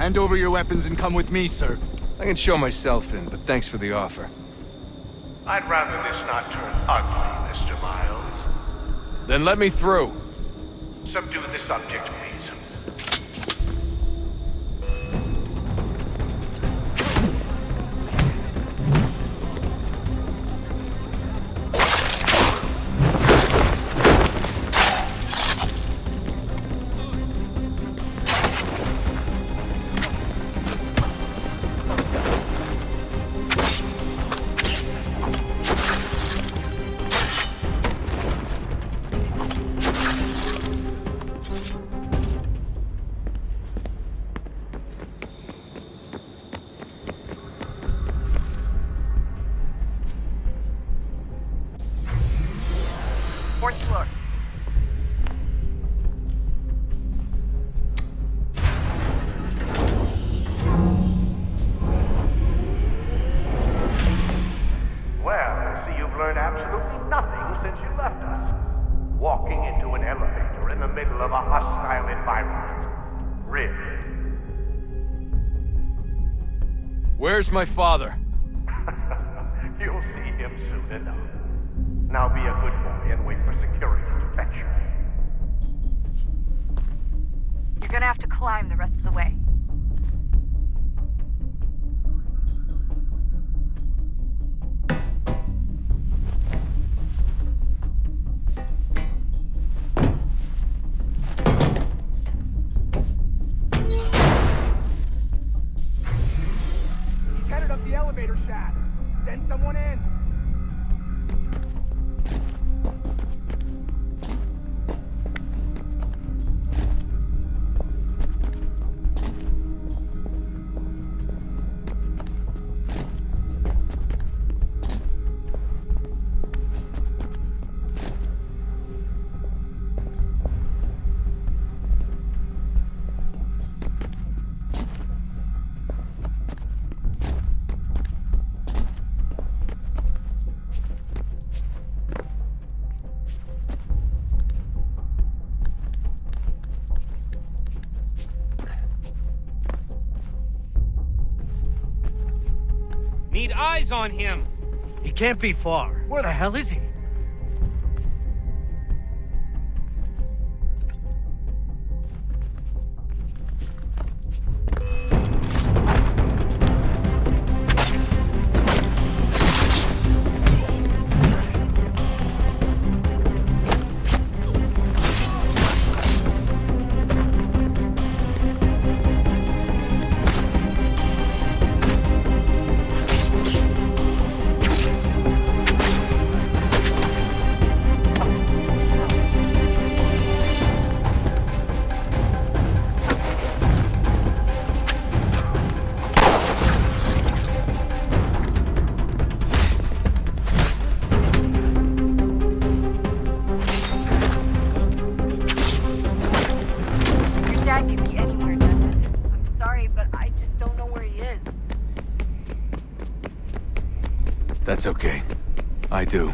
Hand over your weapons and come with me, sir. I can show myself in, but thanks for the offer. I'd rather this not turn ugly, Mr. Miles. Then let me through. Subdue the subject, please. Fourth floor. Well, I see you've learned absolutely nothing since you left us. Walking into an elevator in the middle of a hostile environment. Really? Where's my father? You'll see him soon enough. Now be a good boy and wait for security to fetch you. You're gonna have to climb the rest of the way. He's headed up the elevator shaft. Send someone in. Need eyes on him. He can't be far. Where the hell is he? Your dad could be anywhere, Justin. I'm sorry, but I just don't know where he is. That's okay. I do.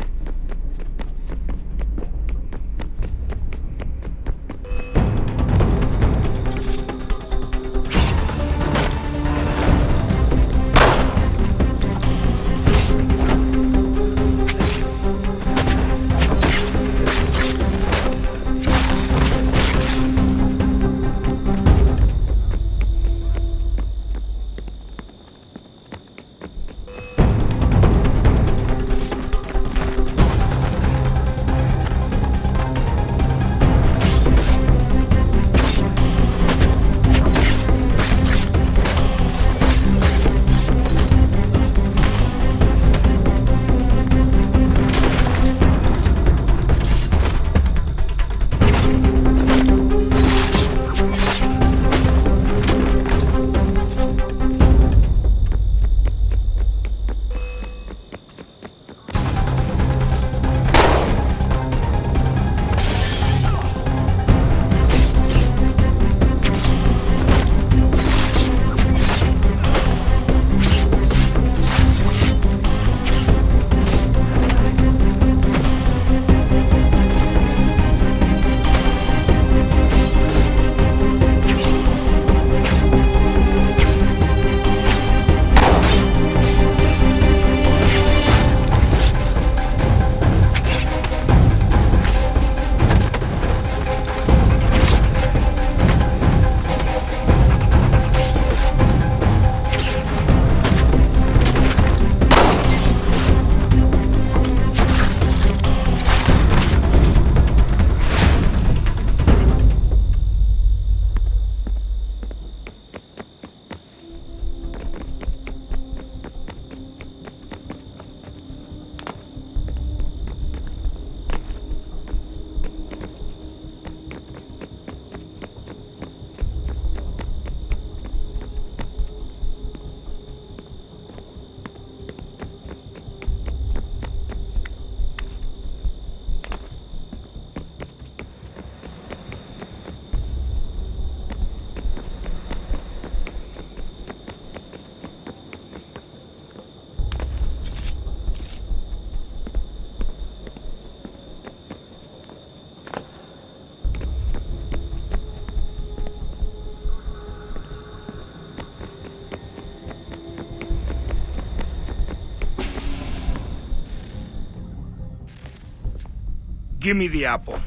Give me the apple.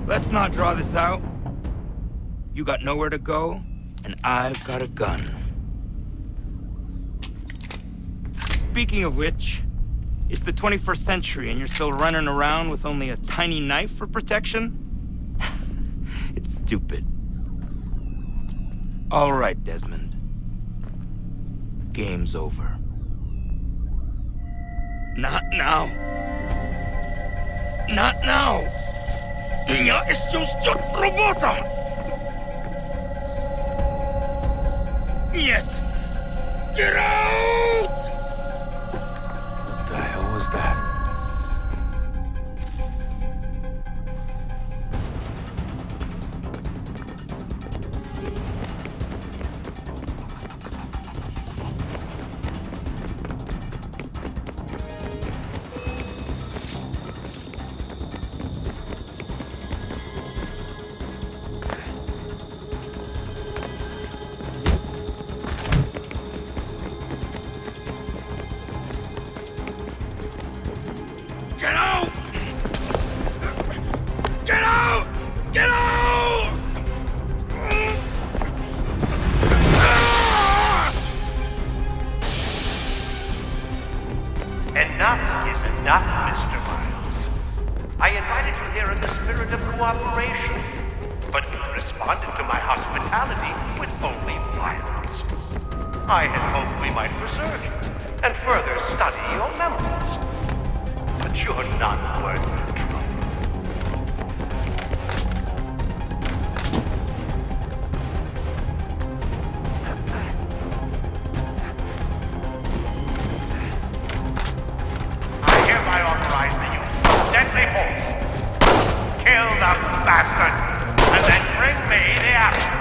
Let's not draw this out. You got nowhere to go, and I've got a gun. Speaking of which, it's the 21st century and you're still running around with only a tiny knife for protection? It's stupid. All right, Desmond. Game's over. Not now. Not now. Я еще ждет работа. Нет. Get out! What the hell was that? Get out! Get out! Get out! Enough is enough, Mr. Miles. I invited you here in the spirit of cooperation, but you responded to my hospitality with only violence. I had hoped we might preserve you and further study your memories. But you're not worth the trouble. I hereby authorize the use of deadly force. Kill the bastard, and then bring me the apple.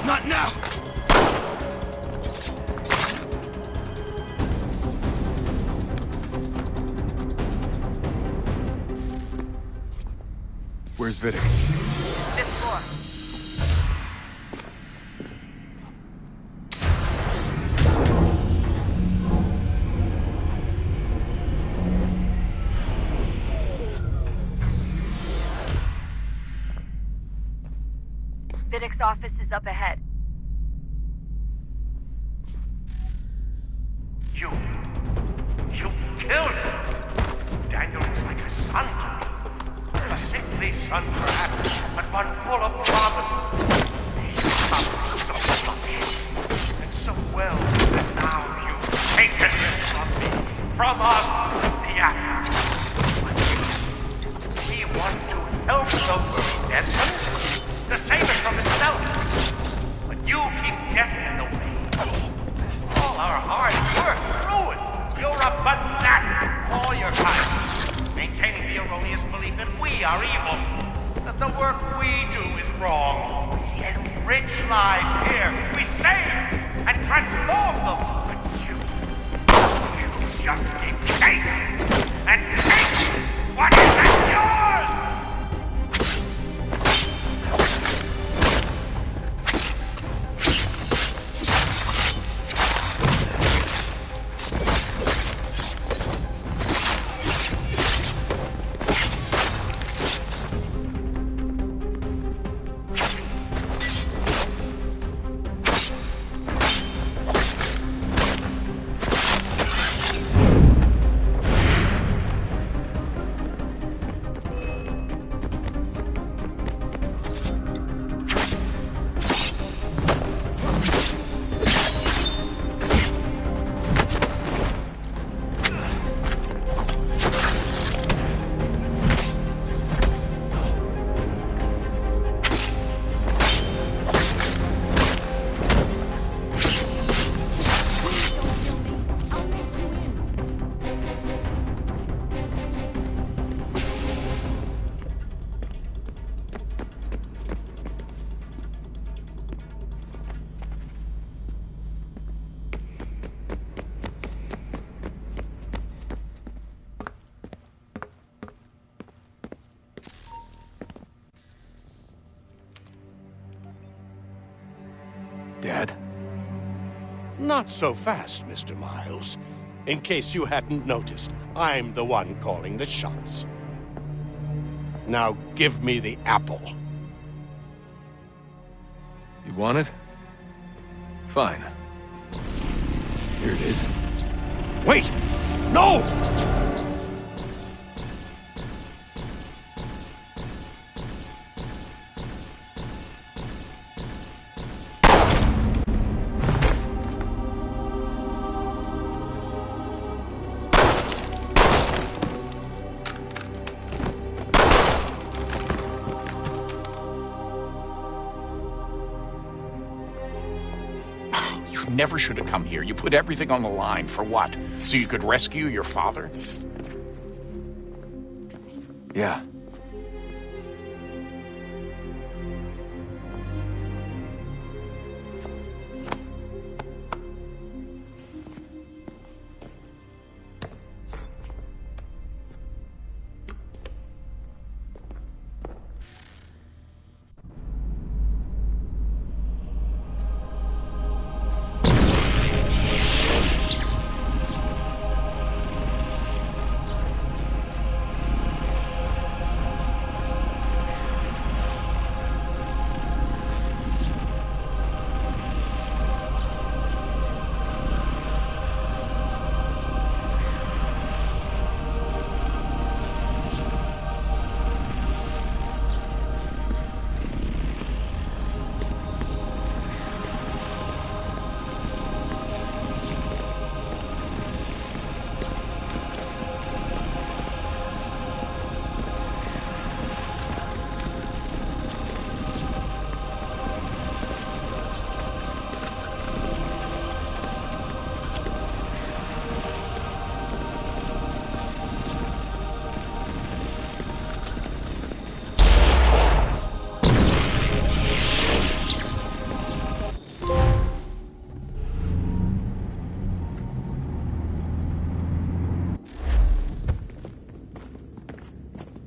Not now! Where's Vidic? Fifth floor. Vidic's office is up ahead. You killed him. Daniel was like a son to me. A sickly son, perhaps, but one full of promise. And so well that now you've taken him from me, from us, the actor. We want to help the world, Desmond, to save it from itself. But you keep getting in the way. All our hard work ruined. You're a fanatic all your time, maintaining the erroneous belief that we are evil, that the work we do is wrong. We enrich lives here. We save and transform them. But you just keep taking and taking what isn't yours! Dad? Not so fast, Mr. Miles. In case you hadn't noticed, I'm the one calling the shots. Now give me the apple. You want it? Fine. Here it is. Wait! No! Never should have come here. You put everything on the line. For what? So you could rescue your father? Yeah.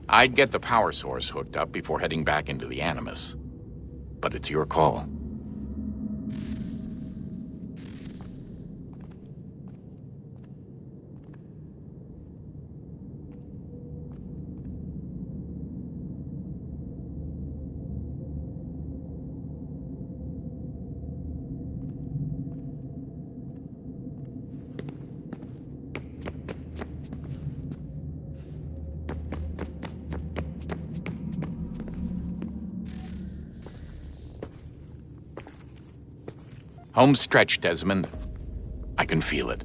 I'd get the power source hooked up before heading back into the Animus. But it's your call. Home stretch, Desmond. I can feel it.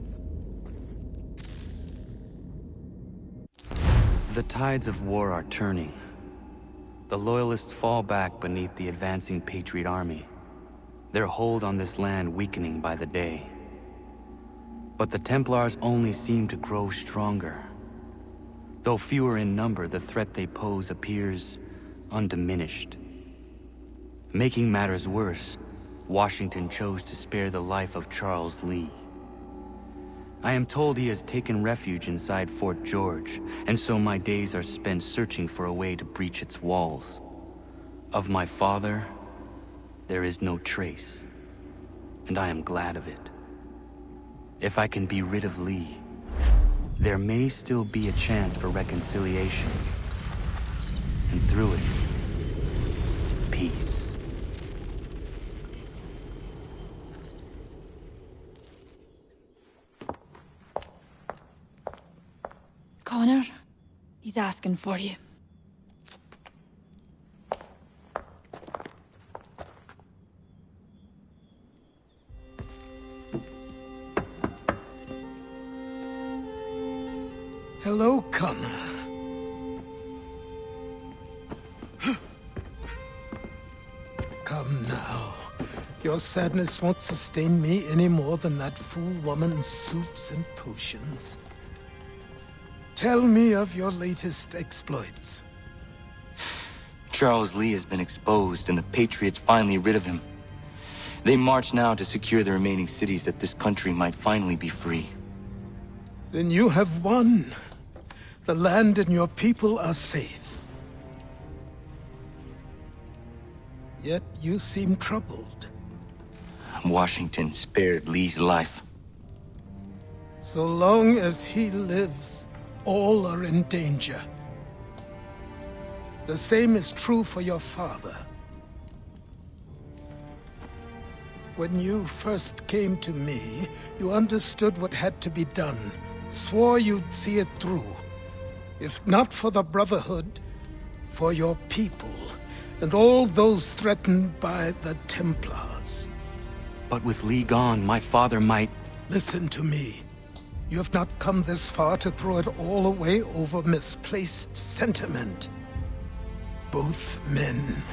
The tides of war are turning. The Loyalists fall back beneath the advancing Patriot army, their hold on this land weakening by the day. But the Templars only seem to grow stronger. Though fewer in number, the threat they pose appears undiminished. Making matters worse, Washington chose to spare the life of Charles Lee. I am told he has taken refuge inside Fort George, and so my days are spent searching for a way to breach its walls. Of my father, there is no trace, and I am glad of it. If I can be rid of Lee, there may still be a chance for reconciliation. And through it, peace. Connor, he's asking for you. Hello, Connor. Come now. Your sadness won't sustain me any more than that fool woman's soups and potions. Tell me of your latest exploits. Charles Lee has been exposed, and the Patriots finally rid of him. They march now to secure the remaining cities that this country might finally be free. Then you have won. The land and your people are safe. Yet you seem troubled. Washington spared Lee's life. So long as he lives, all are in danger. The same is true for your father. When you first came to me, you understood what had to be done, swore you'd see it through. If not for the Brotherhood, for your people, and all those threatened by the Templars. But with Lee gone, my father might... Listen to me. You have not come this far to throw it all away over misplaced sentiment. Both men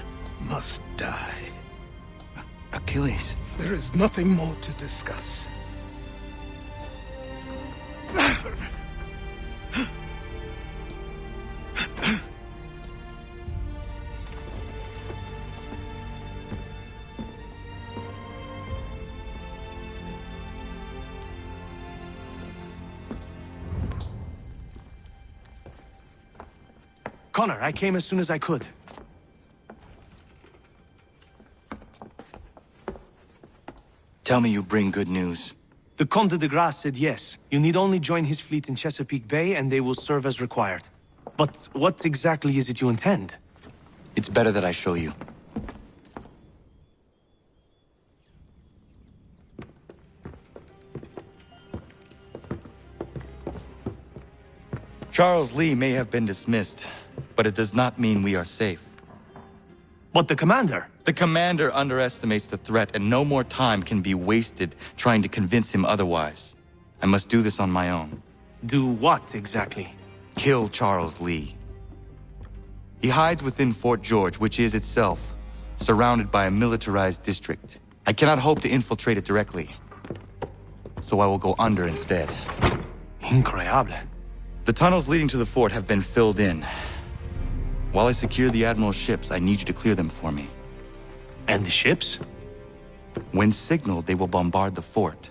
must die. Achilles. There is nothing more to discuss. Connor, I came as soon as I could. Tell me you bring good news. The Comte de Grasse said yes. You need only join his fleet in Chesapeake Bay and they will serve as required. But what exactly is it you intend? It's better that I show you. Charles Lee may have been dismissed, but it does not mean we are safe. But the commander? The commander underestimates the threat, and no more time can be wasted trying to convince him otherwise. I must do this on my own. Do what, exactly? Kill Charles Lee. He hides within Fort George, which is itself surrounded by a militarized district. I cannot hope to infiltrate it directly, so I will go under instead. Incroyable. The tunnels leading to the fort have been filled in. While I secure the Admiral's ships, I need you to clear them for me. And the ships? When signaled, they will bombard the fort.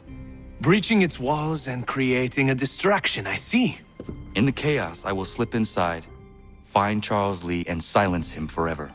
Breaching its walls and creating a distraction, I see. In the chaos, I will slip inside, find Charles Lee, and silence him forever.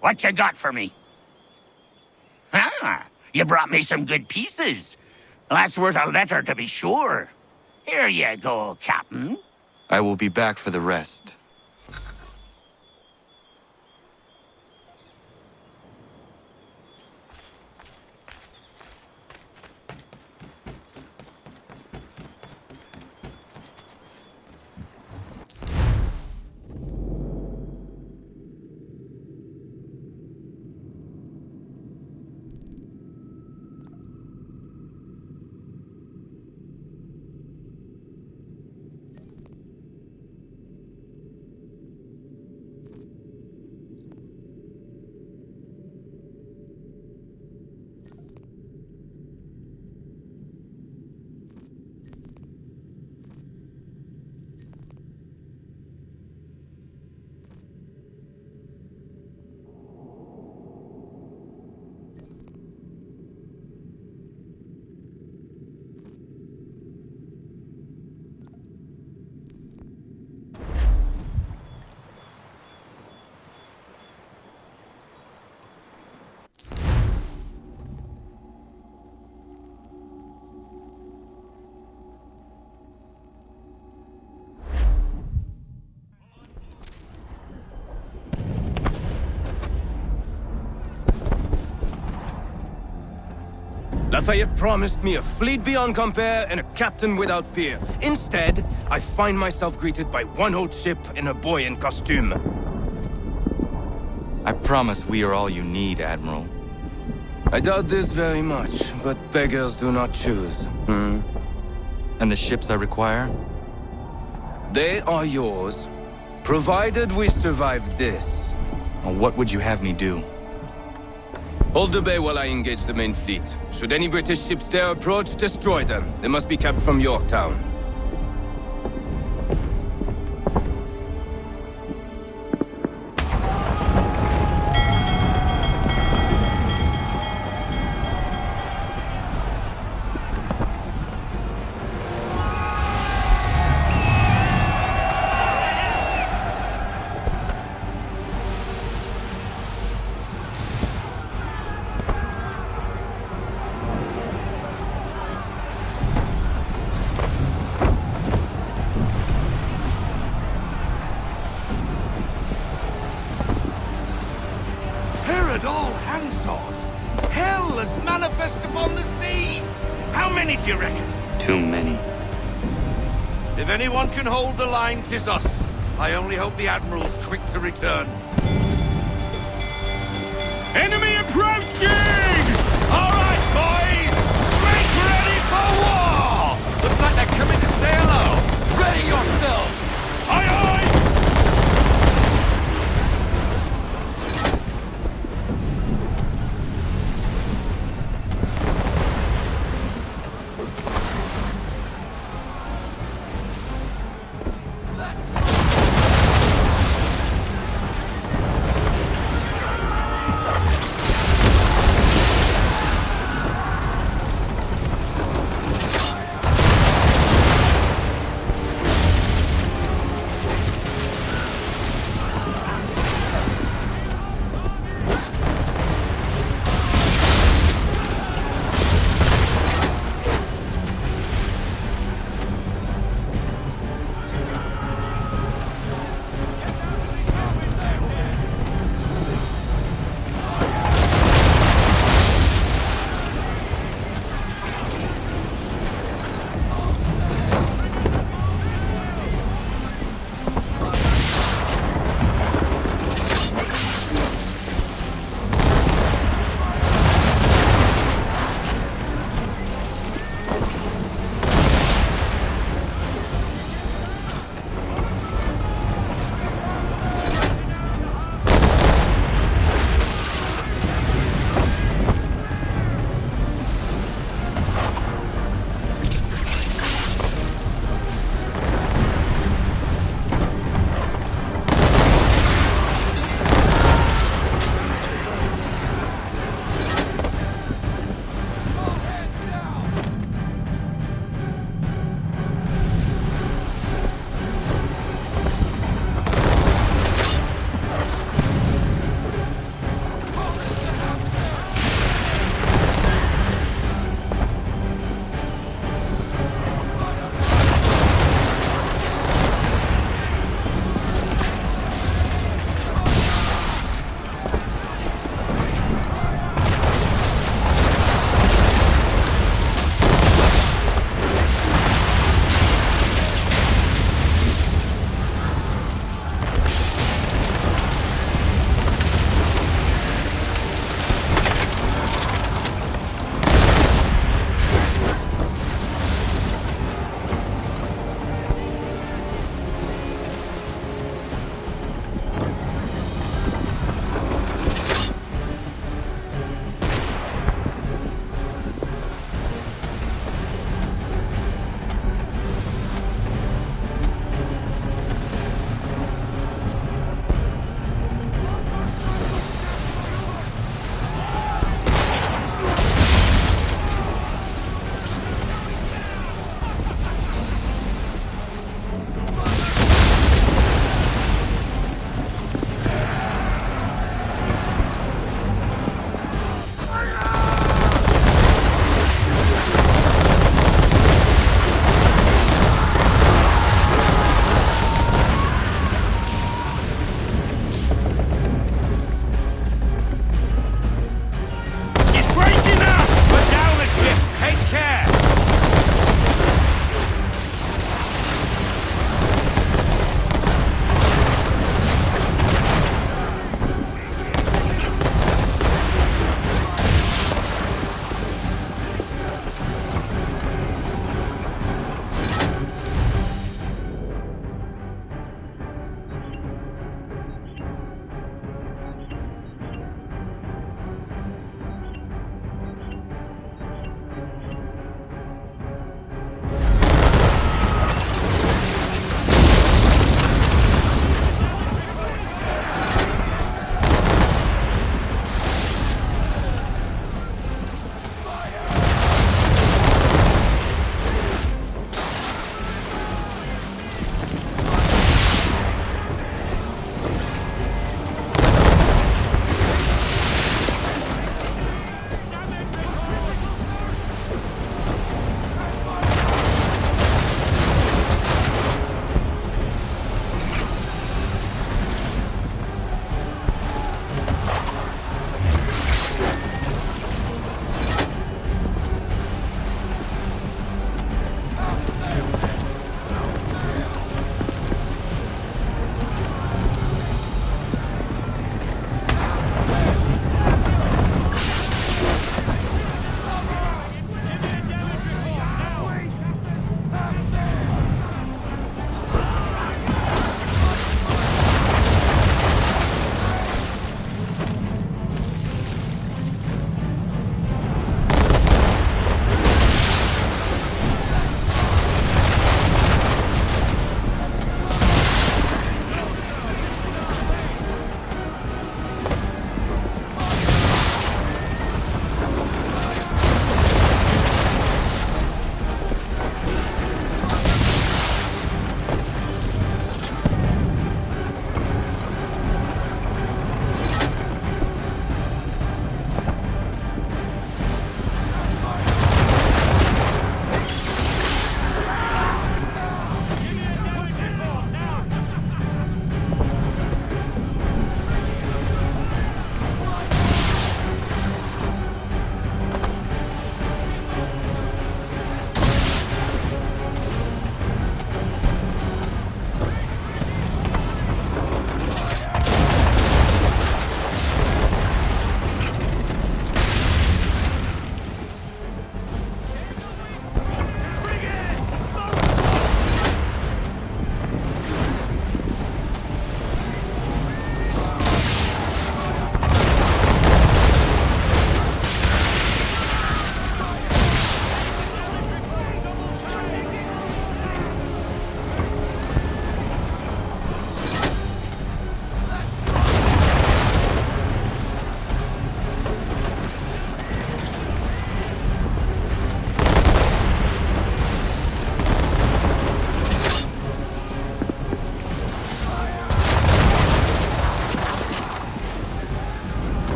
What you got for me? Ah, you brought me some good pieces. That's worth a letter to be sure. Here you go, Captain. I will be back for the rest. Lafayette promised me a fleet beyond compare and a captain without peer. Instead, I find myself greeted by one old ship and a boy in costume. I promise we are all you need, Admiral. I doubt this very much, but beggars do not choose. And the ships I require? They are yours, provided we survive this. What would you have me do? Hold the bay while I engage the main fleet. Should any British ships dare approach, destroy them. They must be kept from Yorktown. Herod all hands-off! Hell is manifest upon the sea! How many do you reckon? Too many. If anyone can hold the line, 'tis us. I only hope the Admiral's quick to return. Enemy approaching! All right, boys! Make ready for war! Looks like they're coming to say hello. Ready yourselves! Aye, aye!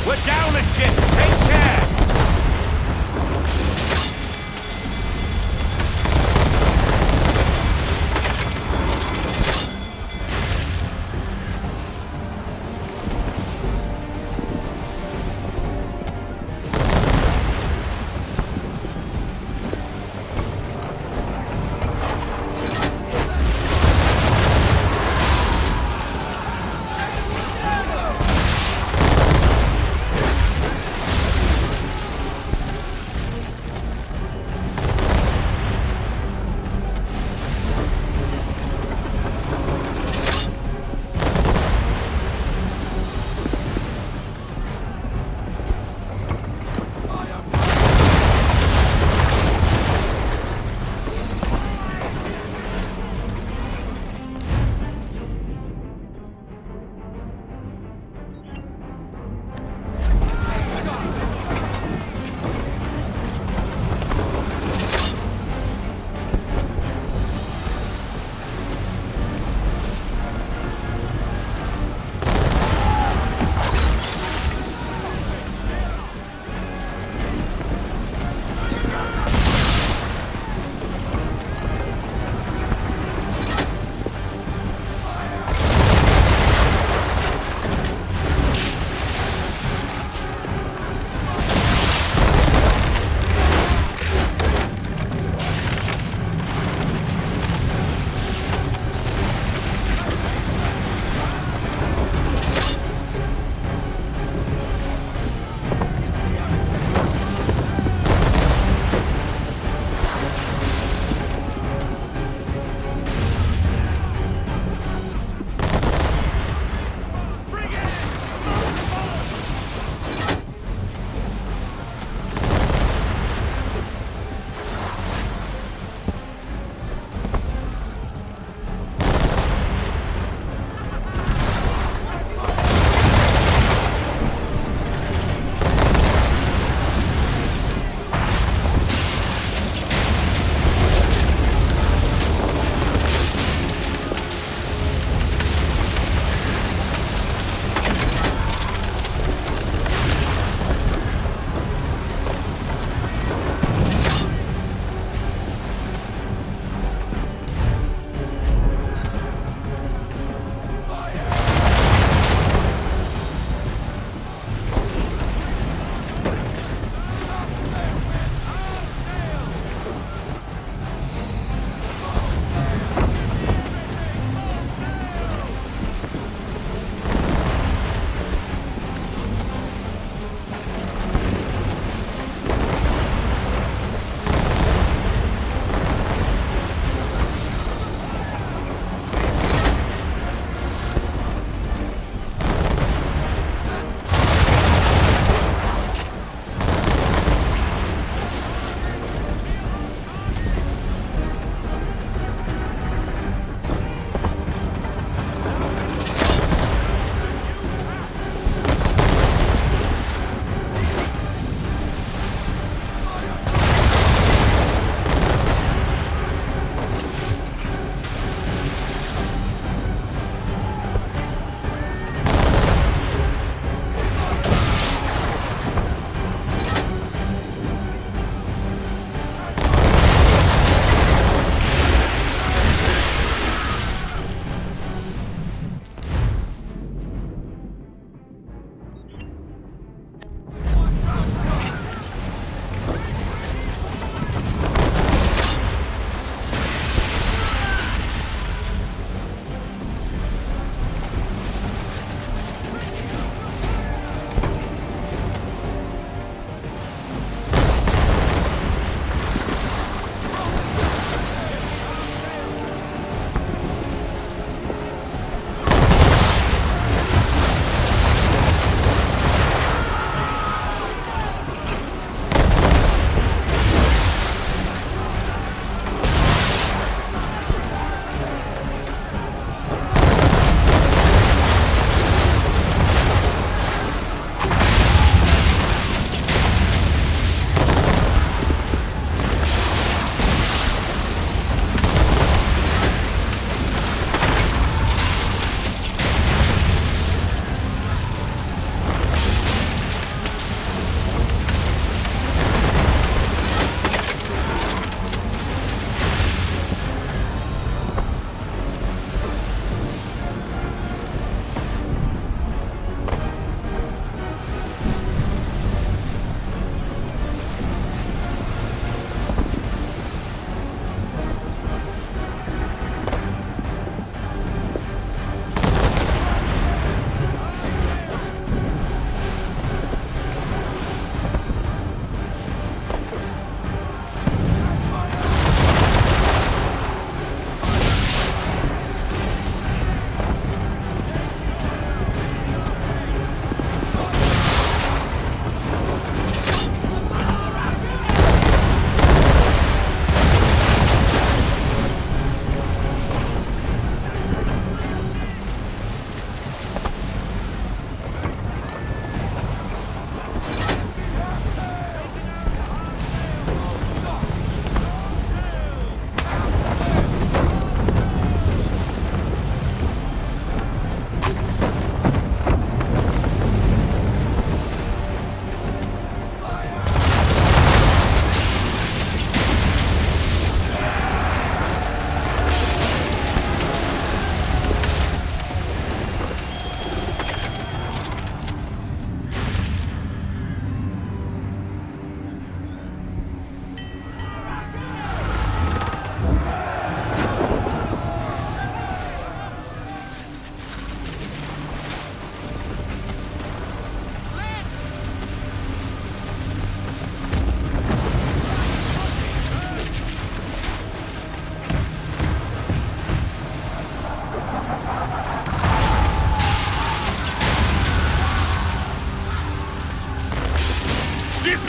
We're down a ship! Take care!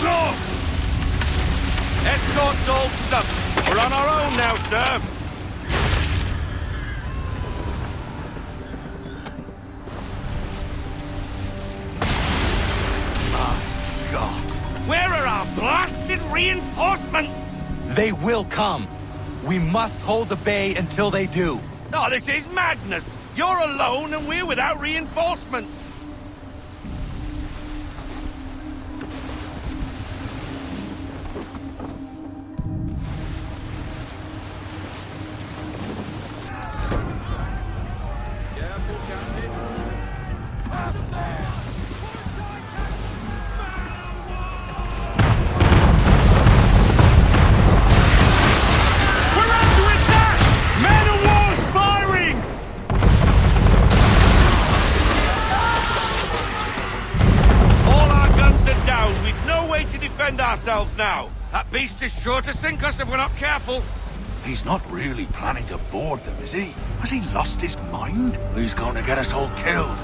lost! Escort's all subbed. We're on our own now, sir. God. Where are our blasted reinforcements? They will come. We must hold the bay until they do. Oh, this is madness! You're alone and we're without reinforcements! Ourselves now. That beast is sure to sink us if we're not careful. He's not really planning to board them, is he? Has he lost his mind? He's going to get us all killed.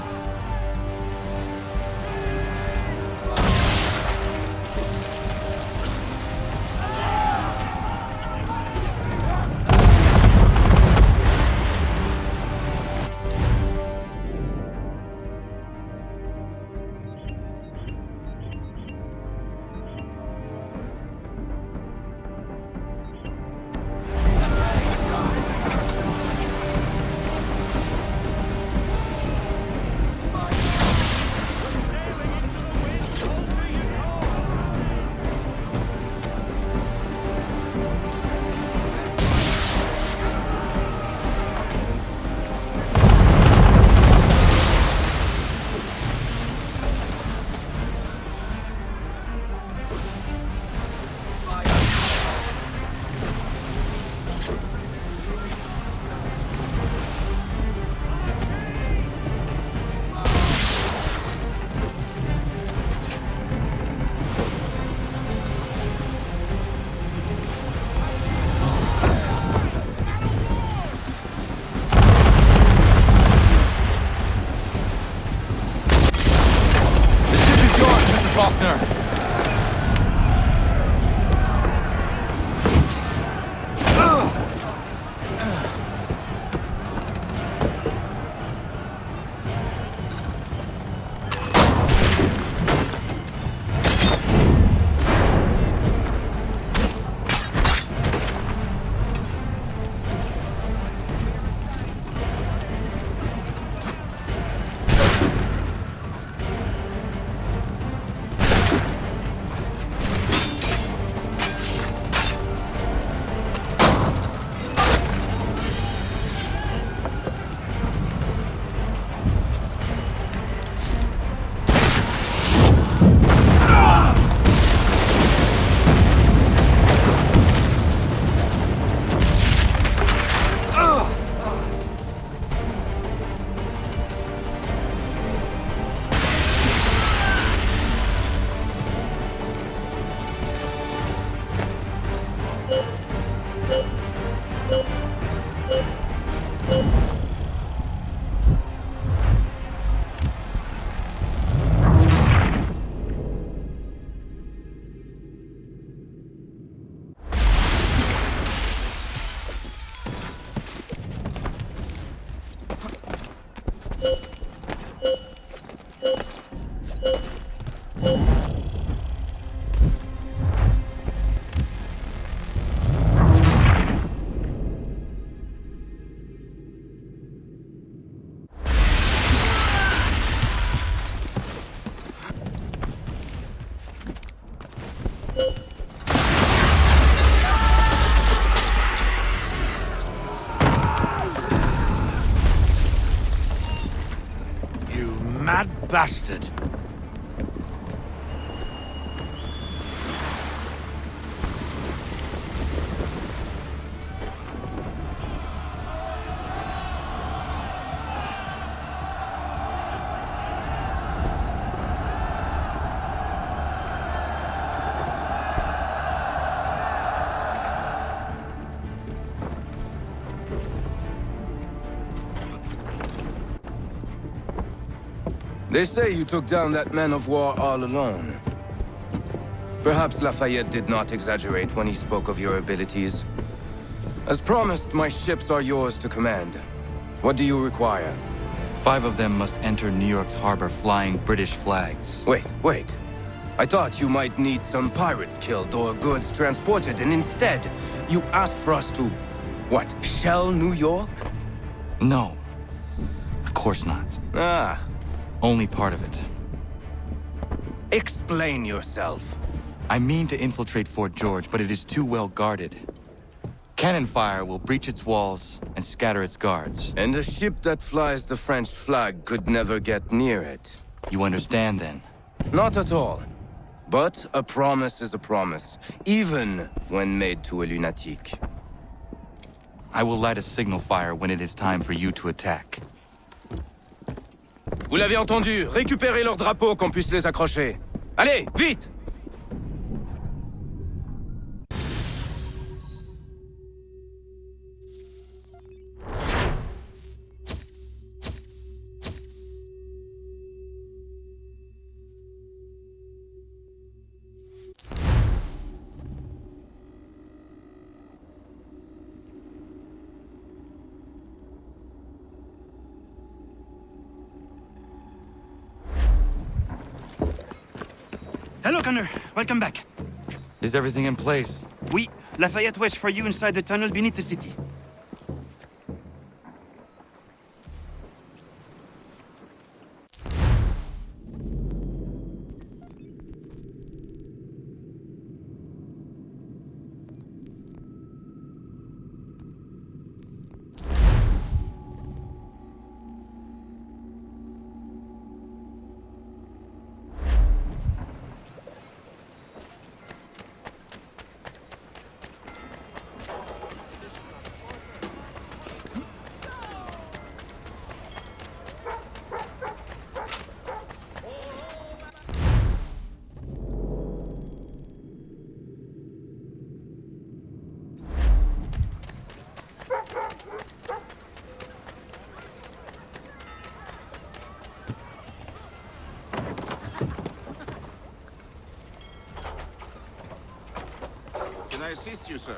Mad bastard. They say you took down that man of war all alone. Perhaps Lafayette did not exaggerate when he spoke of your abilities. As promised, my ships are yours to command. What do you require? 5 of them must enter New York's harbor flying British flags. Wait. I thought you might need some pirates killed or goods transported, and instead, you asked for us to, what, shell New York? No. Of course not. Ah. Only part of it. Explain yourself. I mean to infiltrate Fort George, but it is too well guarded. Cannon fire will breach its walls and scatter its guards. And a ship that flies the French flag could never get near it. You understand, then? Not at all. But a promise is a promise, even when made to a lunatic. I will light a signal fire when it is time for you to attack. Vous l'avez entendu, récupérez leurs drapeaux qu'on puisse les accrocher. Allez, vite! Hello, Connor. Welcome back. Is everything in place? Oui. Lafayette waits for you inside the tunnel beneath the city. Can I assist you, sir?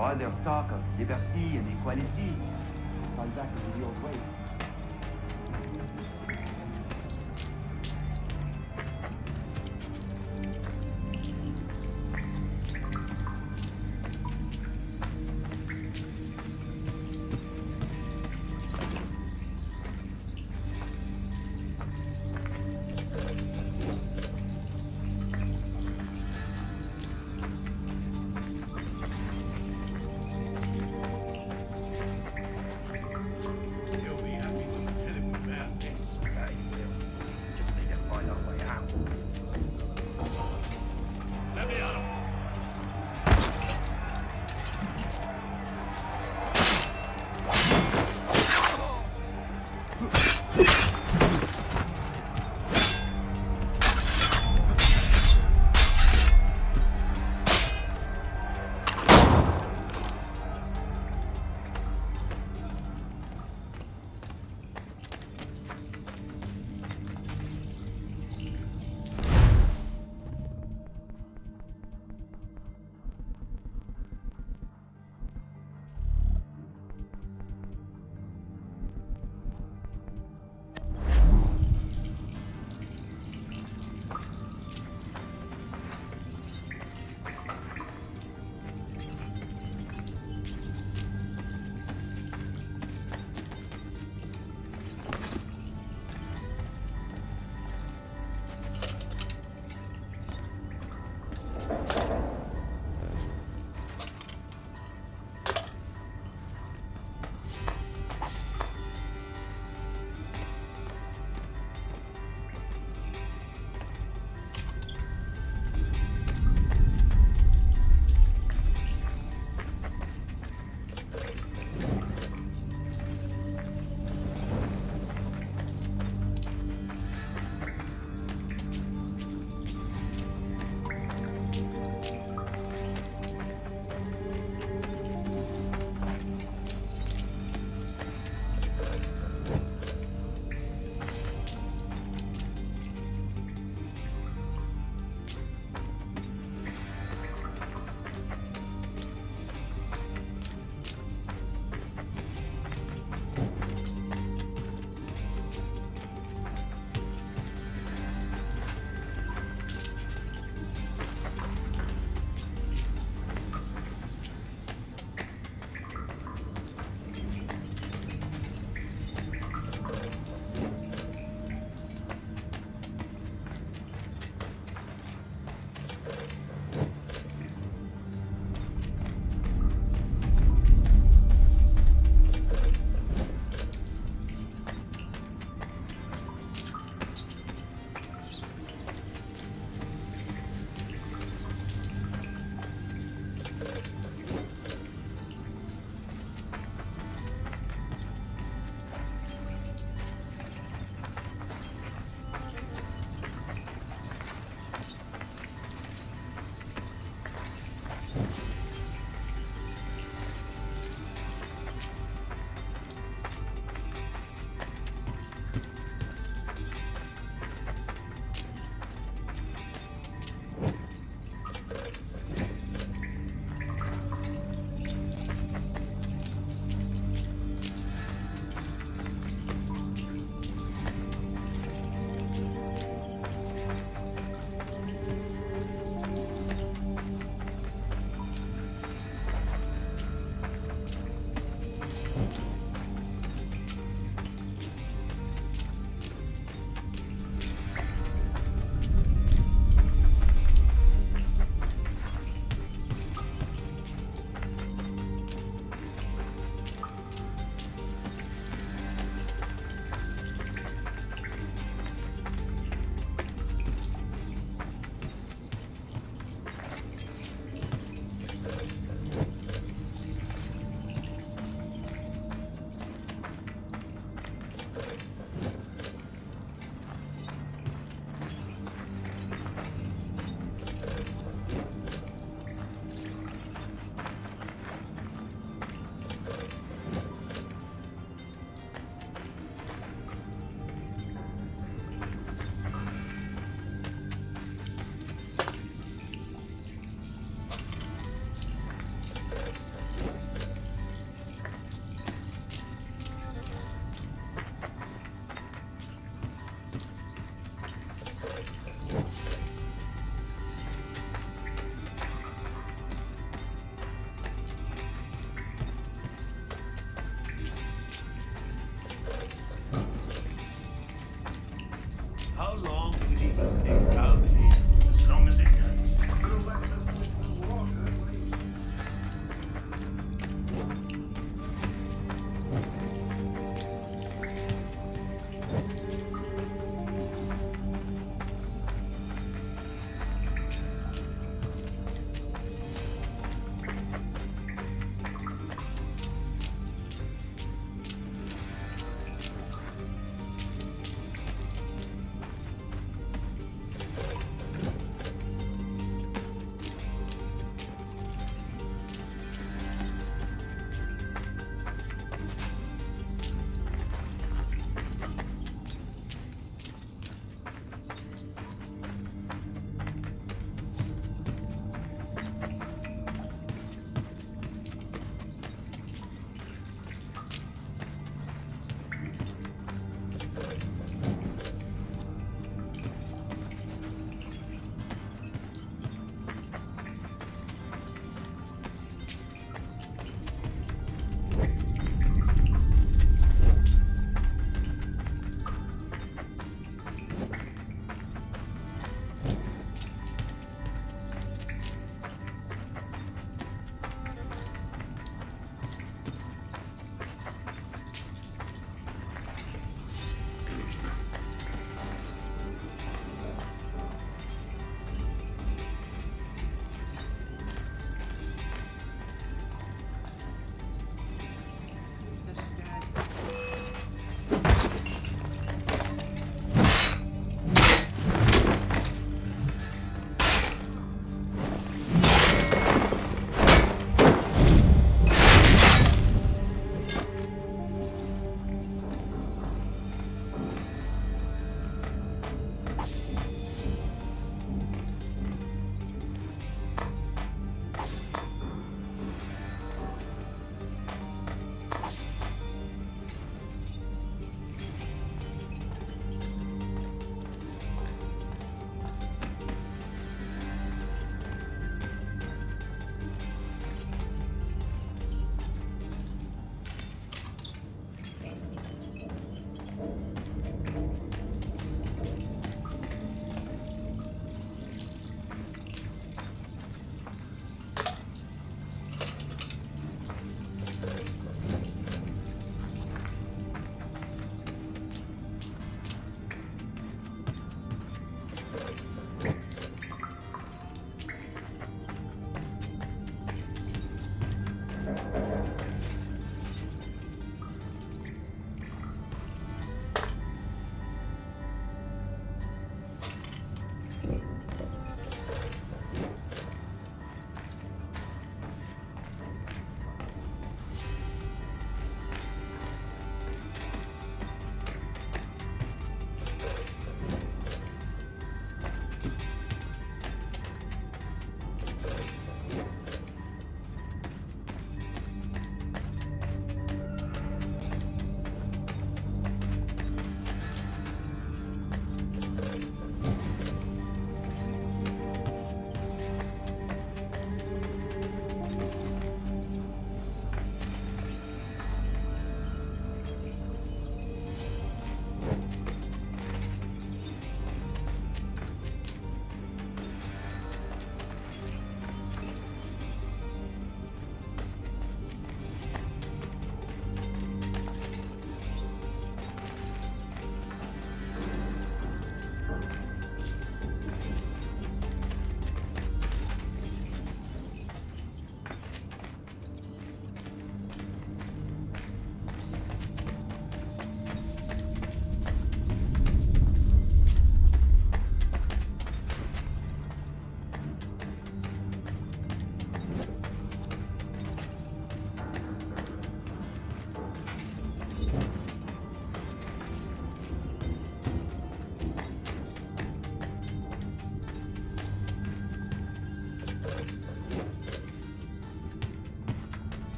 All their talk of liberty and equality. Fall back into the old ways.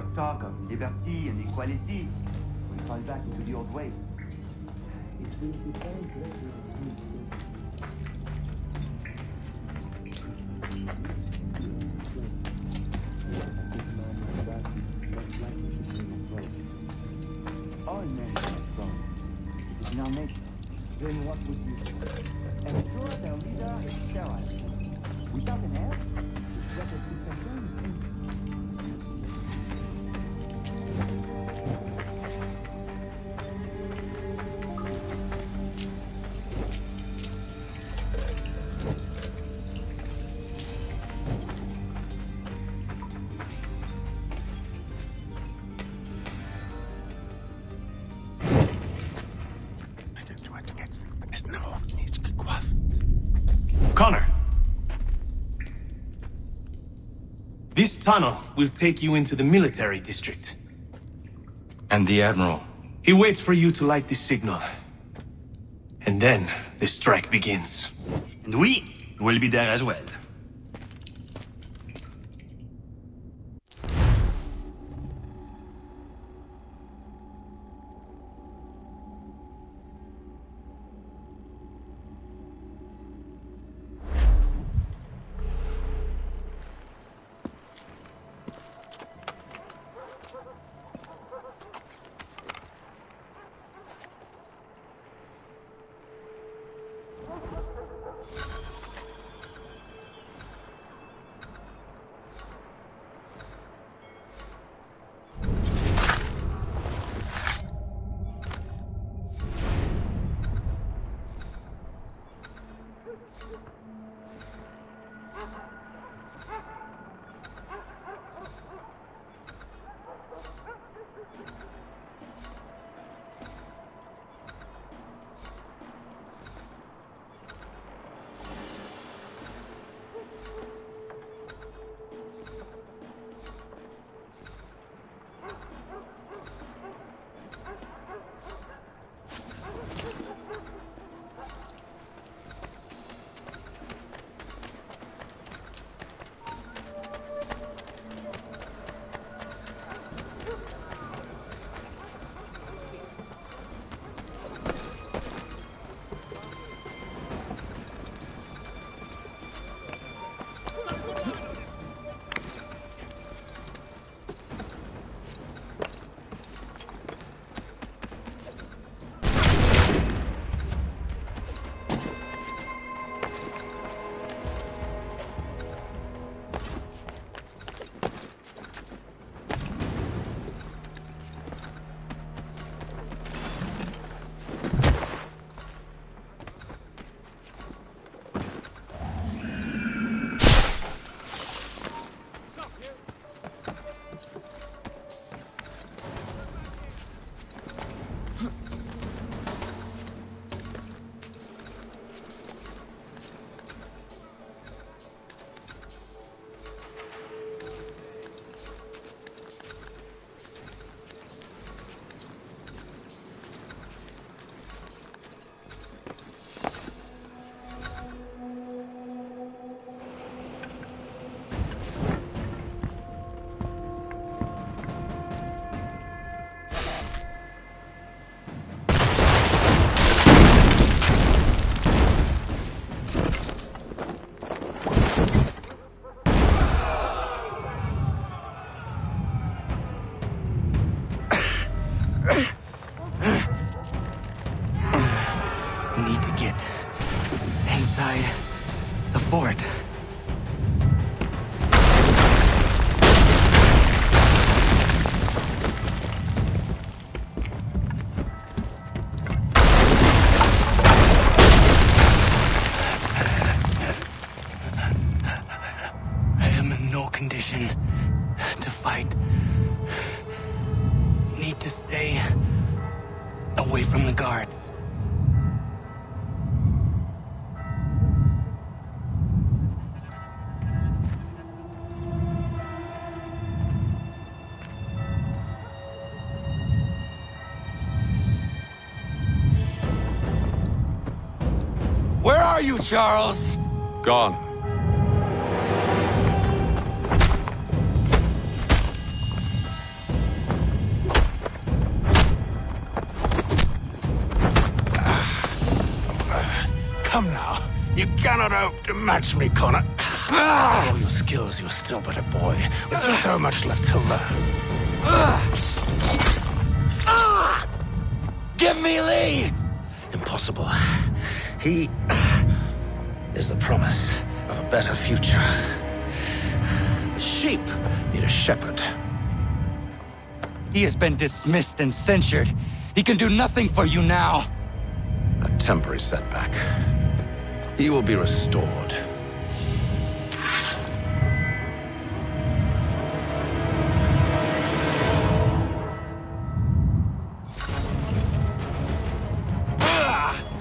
There's talk of liberty and equality. We fall back into the old way. All men are strong. It is in our nature. Then what would you do? Ensure their leader is sterile. Without an heir, the threat of succession is infinite. Connor. This tunnel will take you into the military district. And the Admiral? He waits for you to light the signal. And then the strike begins. And we will be there as well. Need to get inside the fort. I am in no condition to fight. Need to stay away from the guards. Where are you, Charles? Gone. Come now. You cannot hope to match me, Connor. For all your skills, you are still but a boy, with so much left to learn. Give me Lee! Impossible. He is the promise of a better future. The sheep need a shepherd. He has been dismissed and censured. He can do nothing for you now. A temporary setback. He will be restored.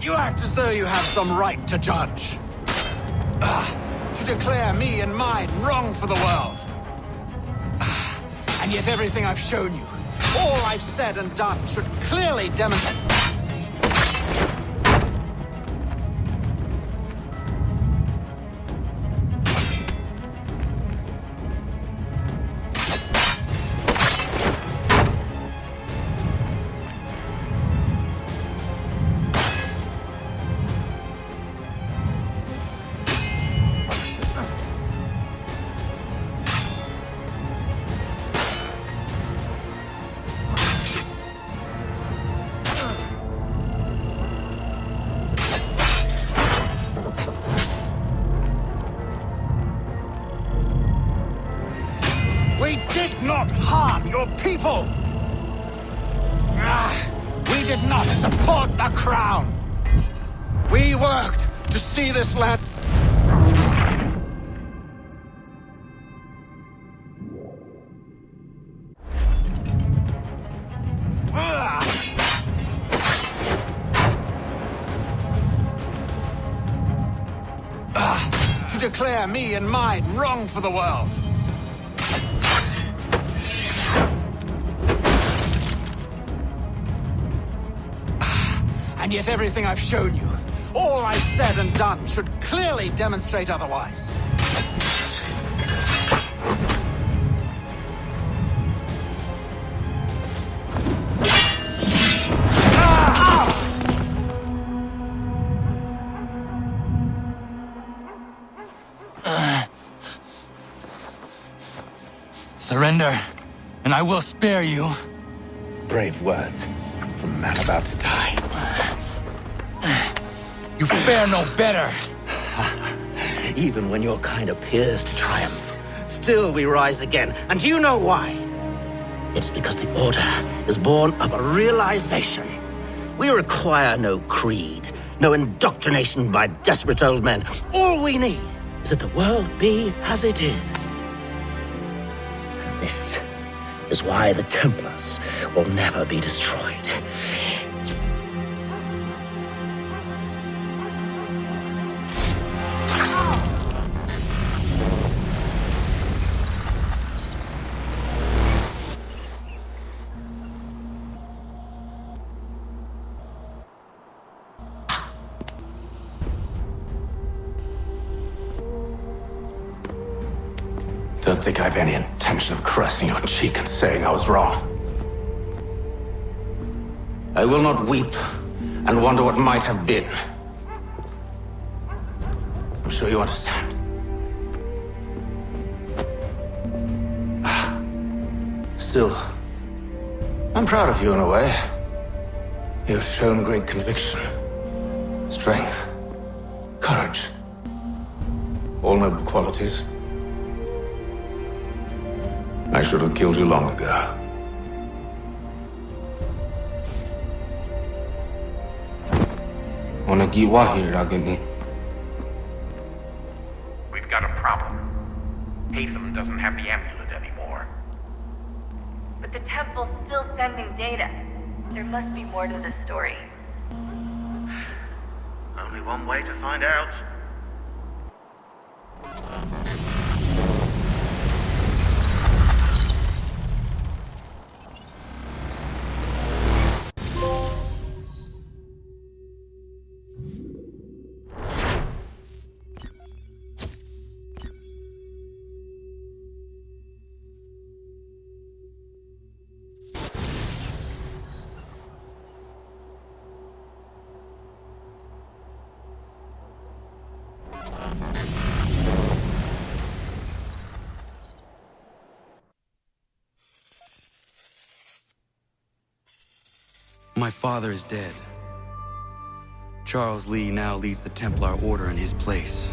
You act as though you have some right to judge. To declare me and mine wrong for the world. And yet everything I've shown you, all I've said and done, should clearly demonstrate... We did not harm your people! We did not support the crown! We worked to see this land... To declare me and mine wrong for the world. And yet everything I've shown you, all I've said and done, should clearly demonstrate otherwise. Surrender, and I will spare you. Brave words from a man about to die. You fare no better. Even when your kind appears to triumph, still we rise again. And you know why? It's because the Order is born of a realization. We require no creed, no indoctrination by desperate old men. All we need is that the world be as it is. And this is why the Templars will never be destroyed. Don't think I've any intention of caressing your cheek and saying I was wrong. I will not weep and wonder what might have been. I'm sure you understand. Still, I'm proud of you in a way. You've shown great conviction, strength, courage. All noble qualities. I should have killed you long ago. We've got a problem. Haytham doesn't have the amulet anymore. But the temple's still sending data. There must be more to this story. Only one way to find out. My father is dead. Charles Lee now leads the Templar Order in his place.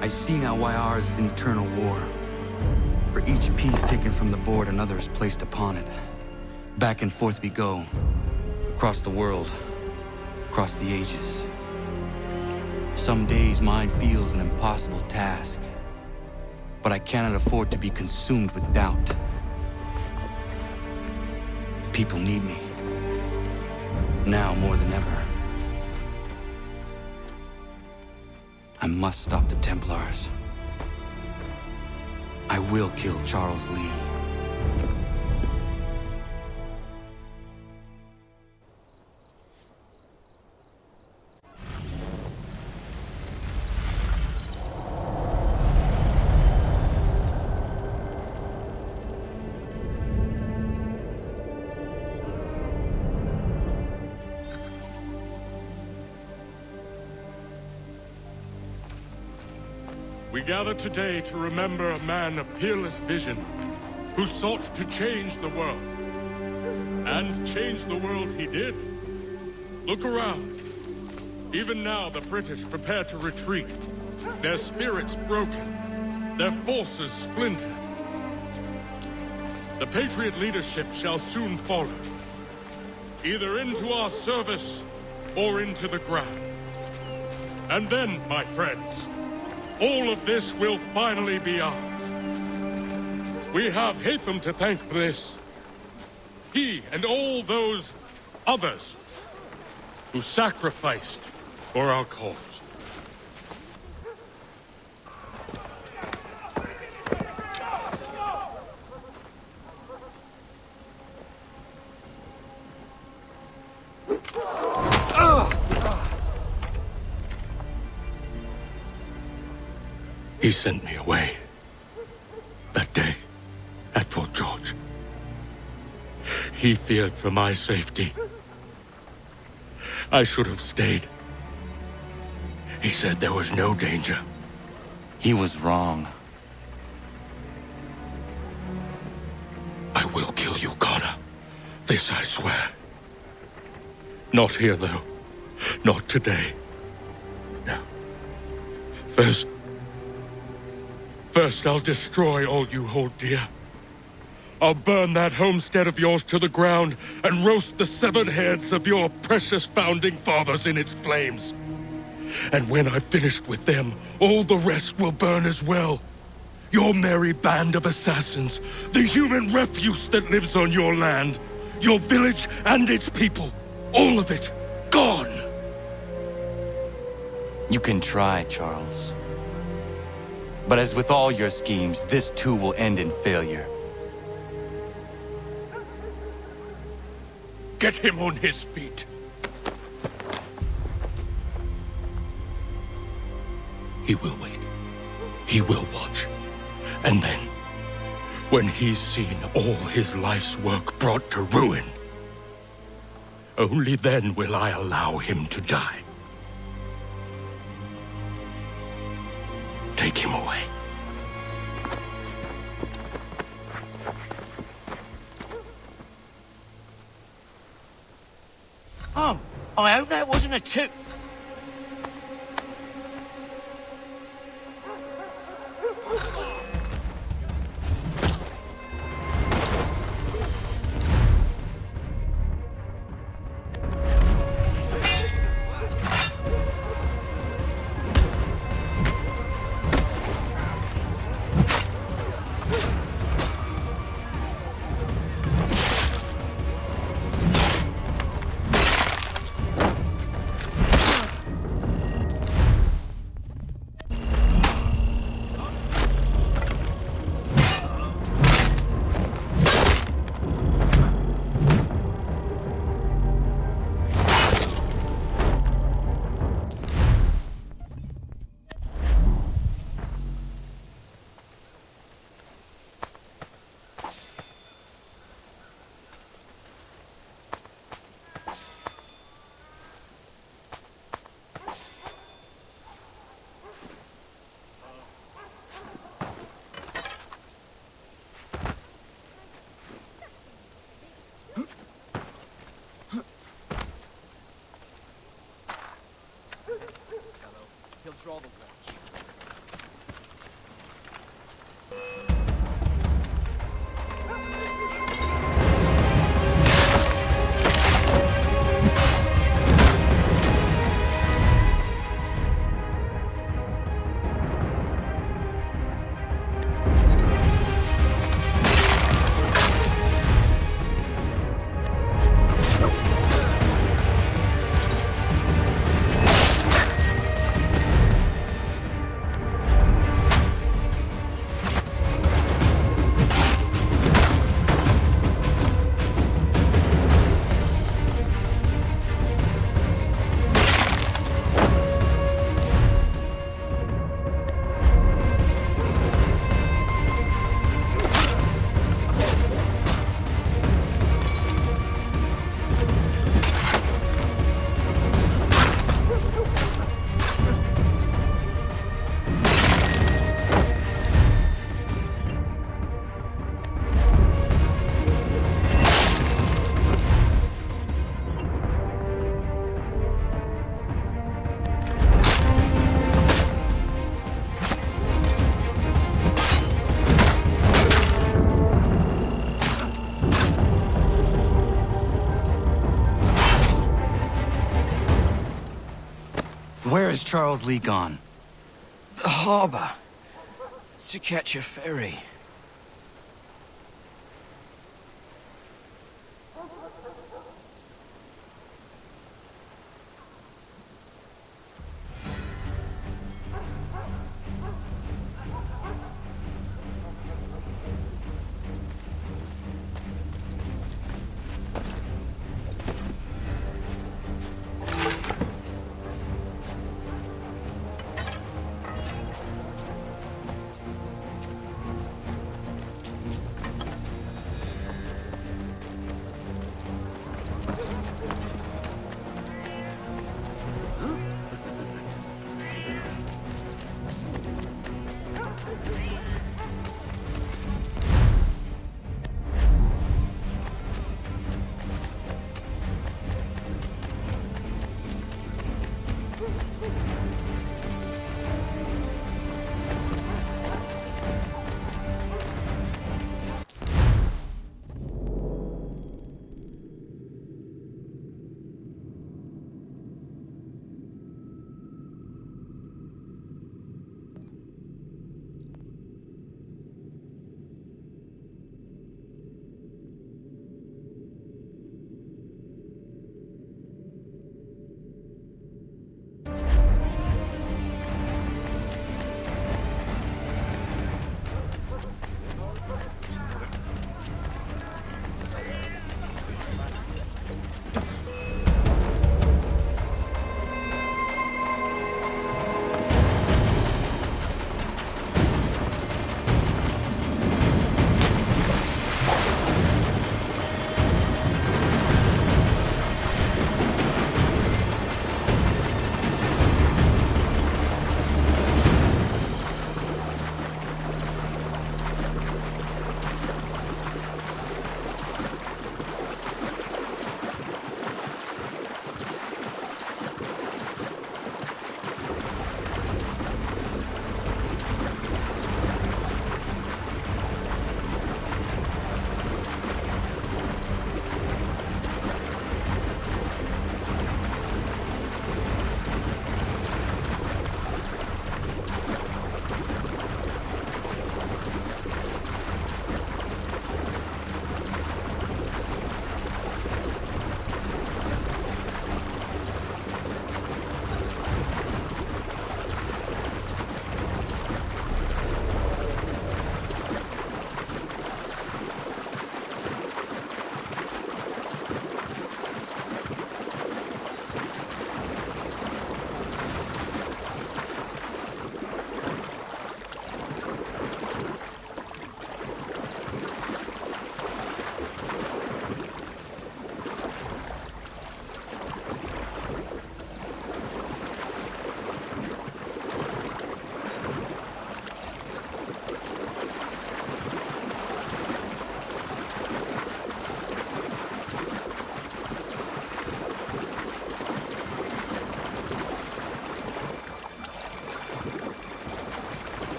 I see now why ours is an eternal war. For each piece taken from the board, another is placed upon it. Back and forth we go. Across the world. Across the ages. Some days mine feels an impossible task. But I cannot afford to be consumed with doubt. The people need me. Now more than ever. I must stop the Templars. I will kill Charles Lee. We gather today to remember a man of peerless vision who sought to change the world. And change the world he did. Look around. Even now the British prepare to retreat. Their spirits broken. Their forces splintered. The Patriot leadership shall soon follow. Either into our service or into the ground. And then, my friends, all of this will finally be ours. We have Hatham to thank for this. He and all those others who sacrificed for our cause. He sent me away. That day, at Fort George. He feared for my safety. I should have stayed. He said there was no danger. He was wrong. I will kill you, Connor. This I swear. Not here, though. Not today. No. First, I'll destroy all you hold dear. I'll burn that homestead of yours to the ground and roast the severed heads of your precious founding fathers in its flames. And when I've finished with them, all the rest will burn as well. Your merry band of assassins, the human refuse that lives on your land, your village and its people, all of it, gone. You can try, Charles. But as with all your schemes, this too will end in failure. Get him on his feet. He will wait. He will watch. And then, when he's seen all his life's work brought to ruin, only then will I allow him to die. Take him away. Oh, I hope that wasn't a tip. he'll draw the watch. Where is Charles Lee gone? The harbor. To catch a ferry.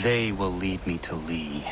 They will lead me to Lee.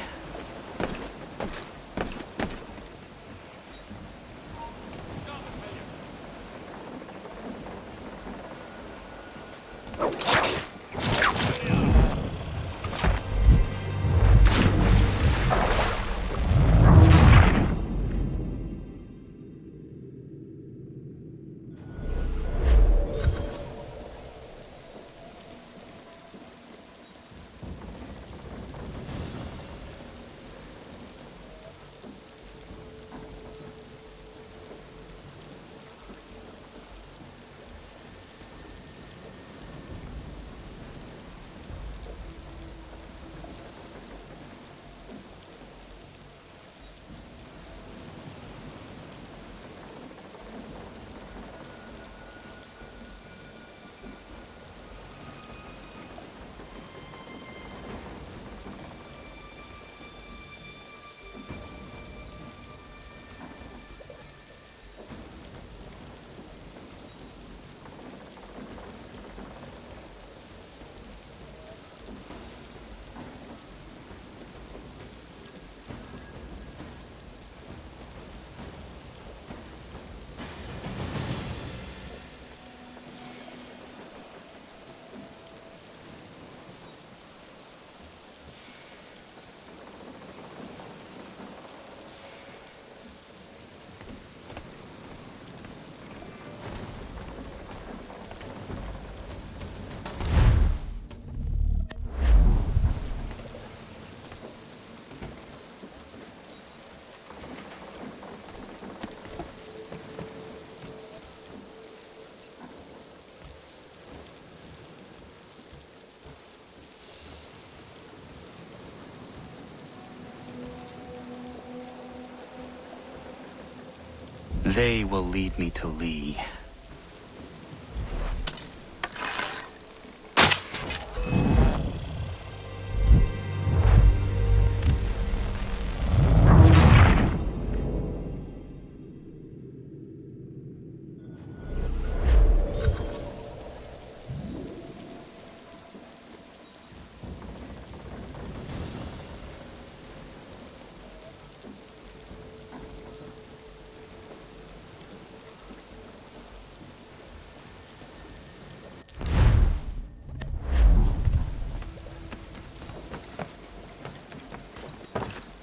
They will lead me to Lee.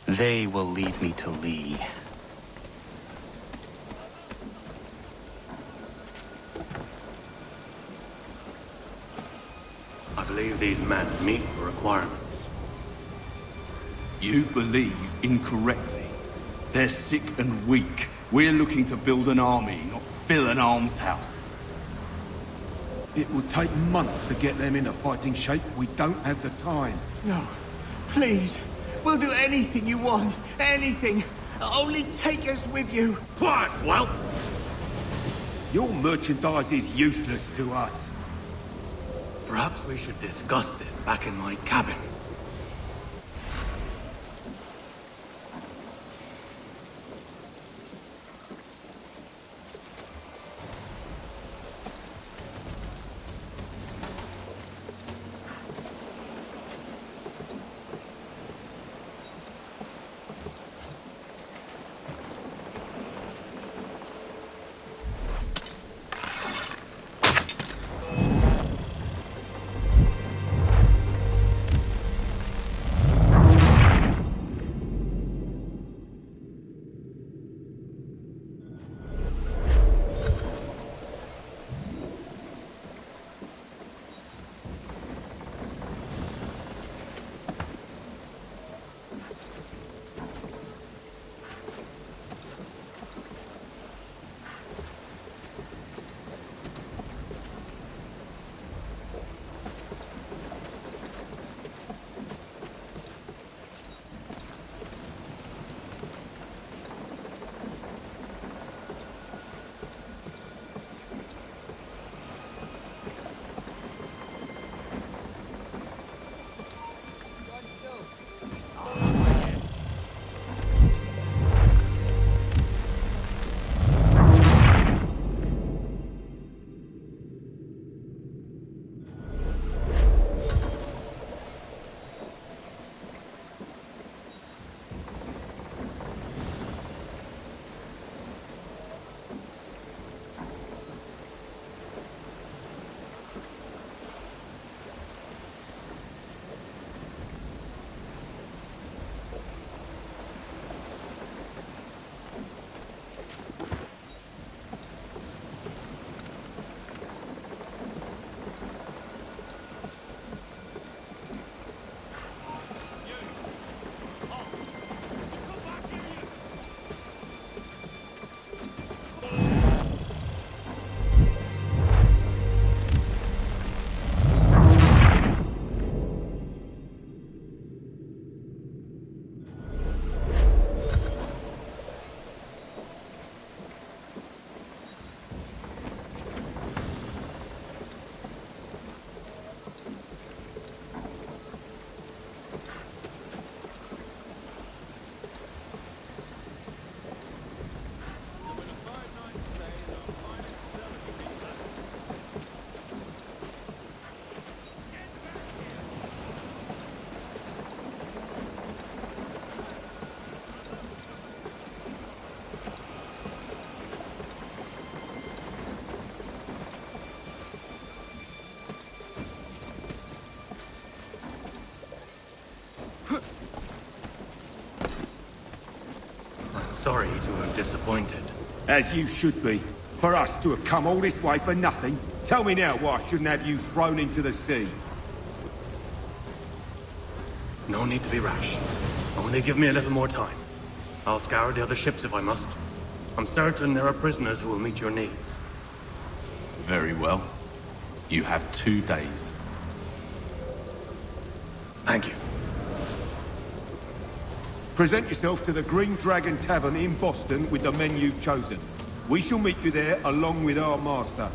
They will lead me to Lee. I believe these men meet the requirements. You believe incorrectly. They're sick and weak. We're looking to build an army, not fill an almshouse. It would take months to get them into fighting shape. We don't have the time. No, please. We'll do anything you want. Anything. Only take us with you. Quiet, whelp! Your merchandise is useless to us. Perhaps we should discuss this back in my cabin. sorry to have disappointed. As you should be. For us to have come all this way for nothing. Tell me now why I shouldn't have you thrown into the sea. No need to be rash. Only give me a little more time. I'll scour the other ships if I must. I'm certain there are prisoners who will meet your needs. Very well. You have 2 days. Thank you. Present yourself to the Green Dragon Tavern in Boston with the men you've chosen. We shall meet you there along with our master.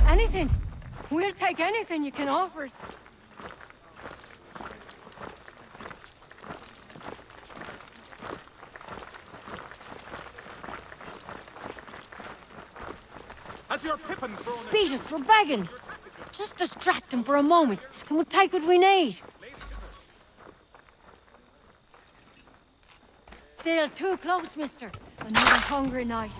Anything. We'll take anything you can offer us. Has your Pippin thrown a... Beat us for begging. Just distract him for a moment, and we'll take what we need. Still too close, mister. Another hungry night.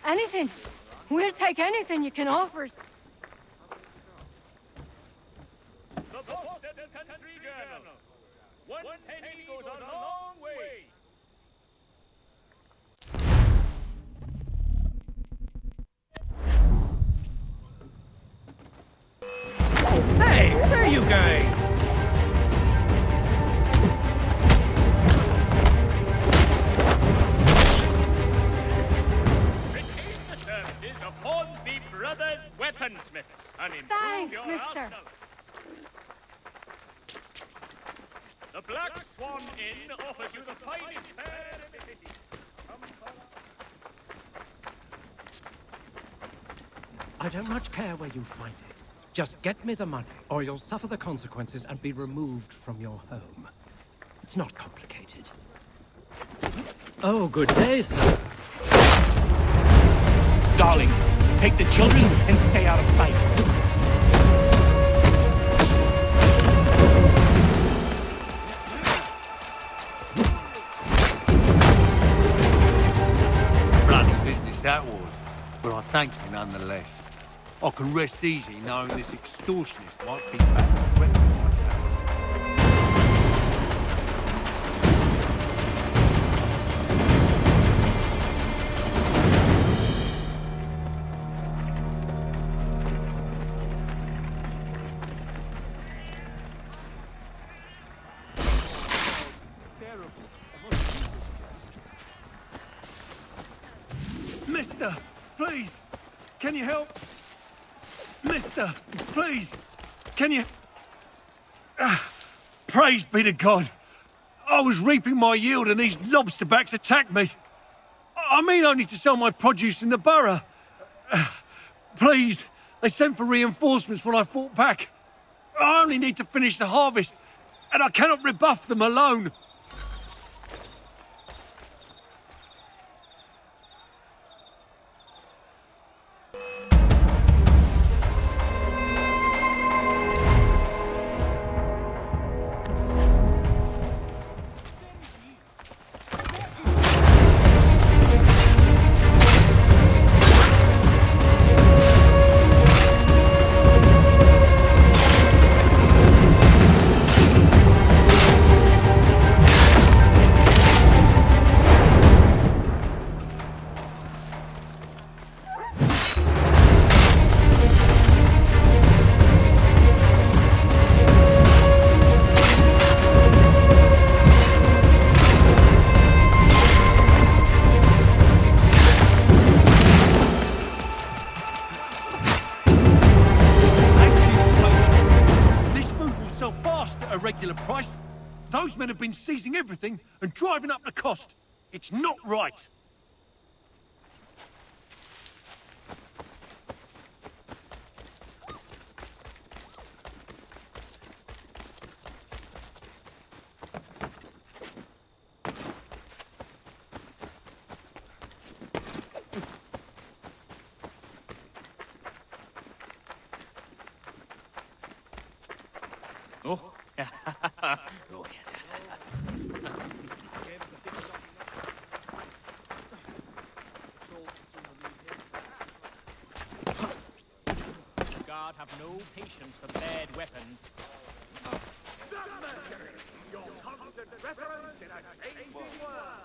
Anything. We'll take anything you can offer us. The Boston Country Journal. 1 penny goes a long way. Hey, where are you going? Retain the services of Hornsby Brothers Weaponsmiths and improve Thanks, your mister. arsenal. The Black Swan Inn offers you the finest fare in the city. I don't much care where you find it. Just get me the money, or you'll suffer the consequences and be removed from your home. It's not complicated. Oh, good day, sir. Darling, take the children and stay out of sight. Bloody business that was, but I thank you nonetheless. I can rest easy knowing this extortionist won't be back to threaten my family. Mister, please, can you help? Mister, please, can you... praise be to God. I was reaping my yield and these lobsterbacks attacked me. I mean only to sell my produce in the borough. Please, they sent for reinforcements when I fought back. I only need to finish the harvest, and I cannot rebuff them alone. Regular price. Those men have been seizing everything and driving up the cost. It's not right. Oh. Oh, yes. God have no patience for bad weapons. Your constant reference in a changing world.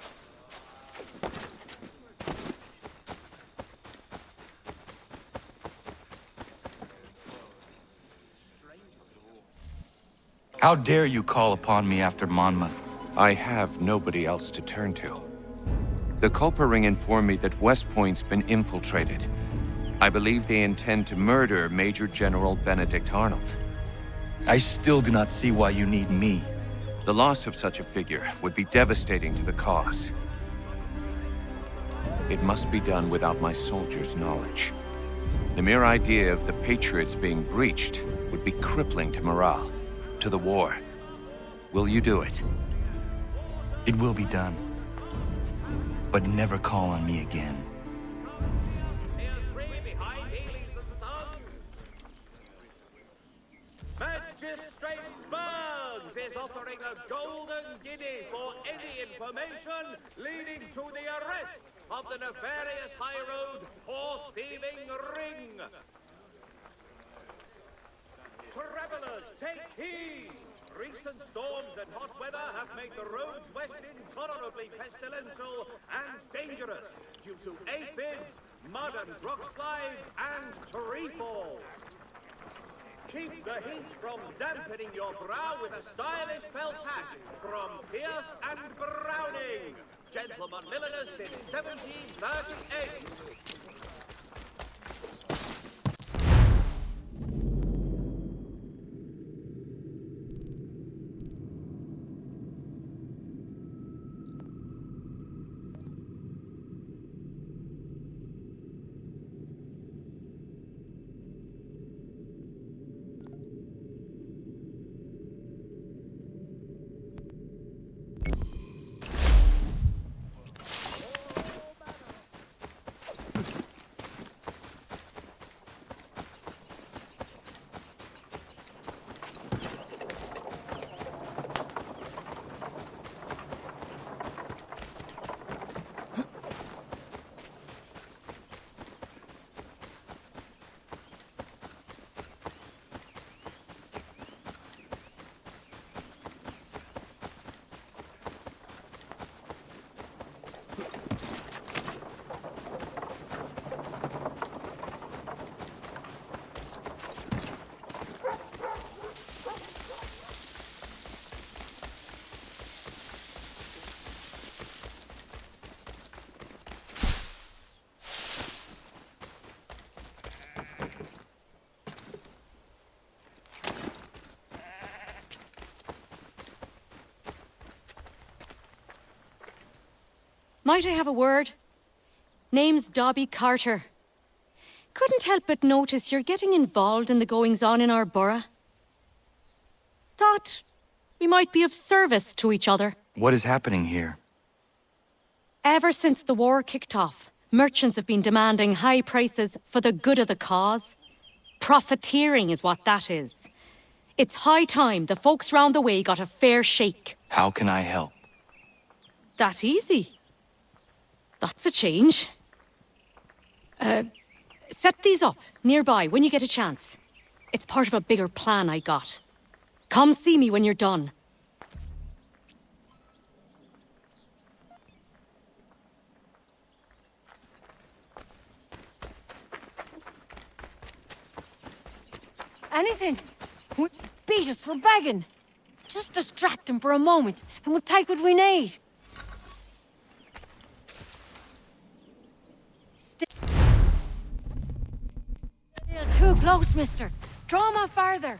How dare you call upon me after Monmouth? I have nobody else to turn to. The Culper Ring informed me that West Point's been infiltrated. I believe they intend to murder Major General Benedict Arnold. I still do not see why you need me. The loss of such a figure would be devastating to the cause. It must be done without my soldiers' knowledge. The mere idea of the Patriots being breached would be crippling to morale, to the war. Will you do it? It will be done. But never call on me again. Magistrate Burns is offering a golden guinea for any information leading to the arrest of the nefarious high road horse-thieving ring. Travelers, take heed! Recent storms and hot weather have made the roads west intolerably pestilential and dangerous due to aphids, mud and rock slides, and tree falls. Keep the heat from dampening your brow with a stylish felt hat from Pierce and Browning, gentlemen milliners since 1738. Might I have a word? Name's Dobby Carter. Couldn't help but notice you're getting involved in the goings-on in our borough. Thought we might be of service to each other. What is happening here? Ever since the war kicked off, merchants have been demanding high prices for the good of the cause. Profiteering is what that is. It's high time the folks round the way got a fair shake. How can I help? That easy. That's a change. Set these up nearby when you get a chance. It's part of a bigger plan I got. Come see me when you're done. Anything? Beat us for begging. Just distract him for a moment, and we'll take what we need. Still too close, mister. Draw him out farther.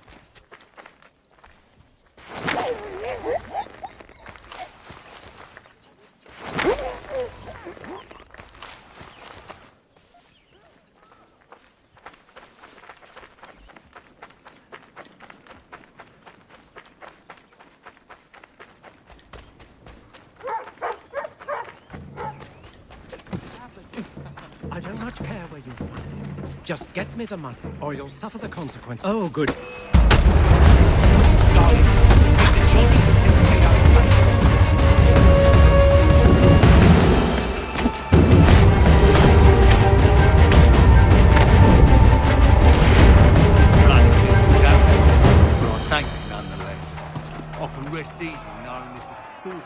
I do not care where you find it. Just get me the money, or you'll suffer the consequences. Oh, good. Thank you nonetheless. I can rest easy knowing this is good.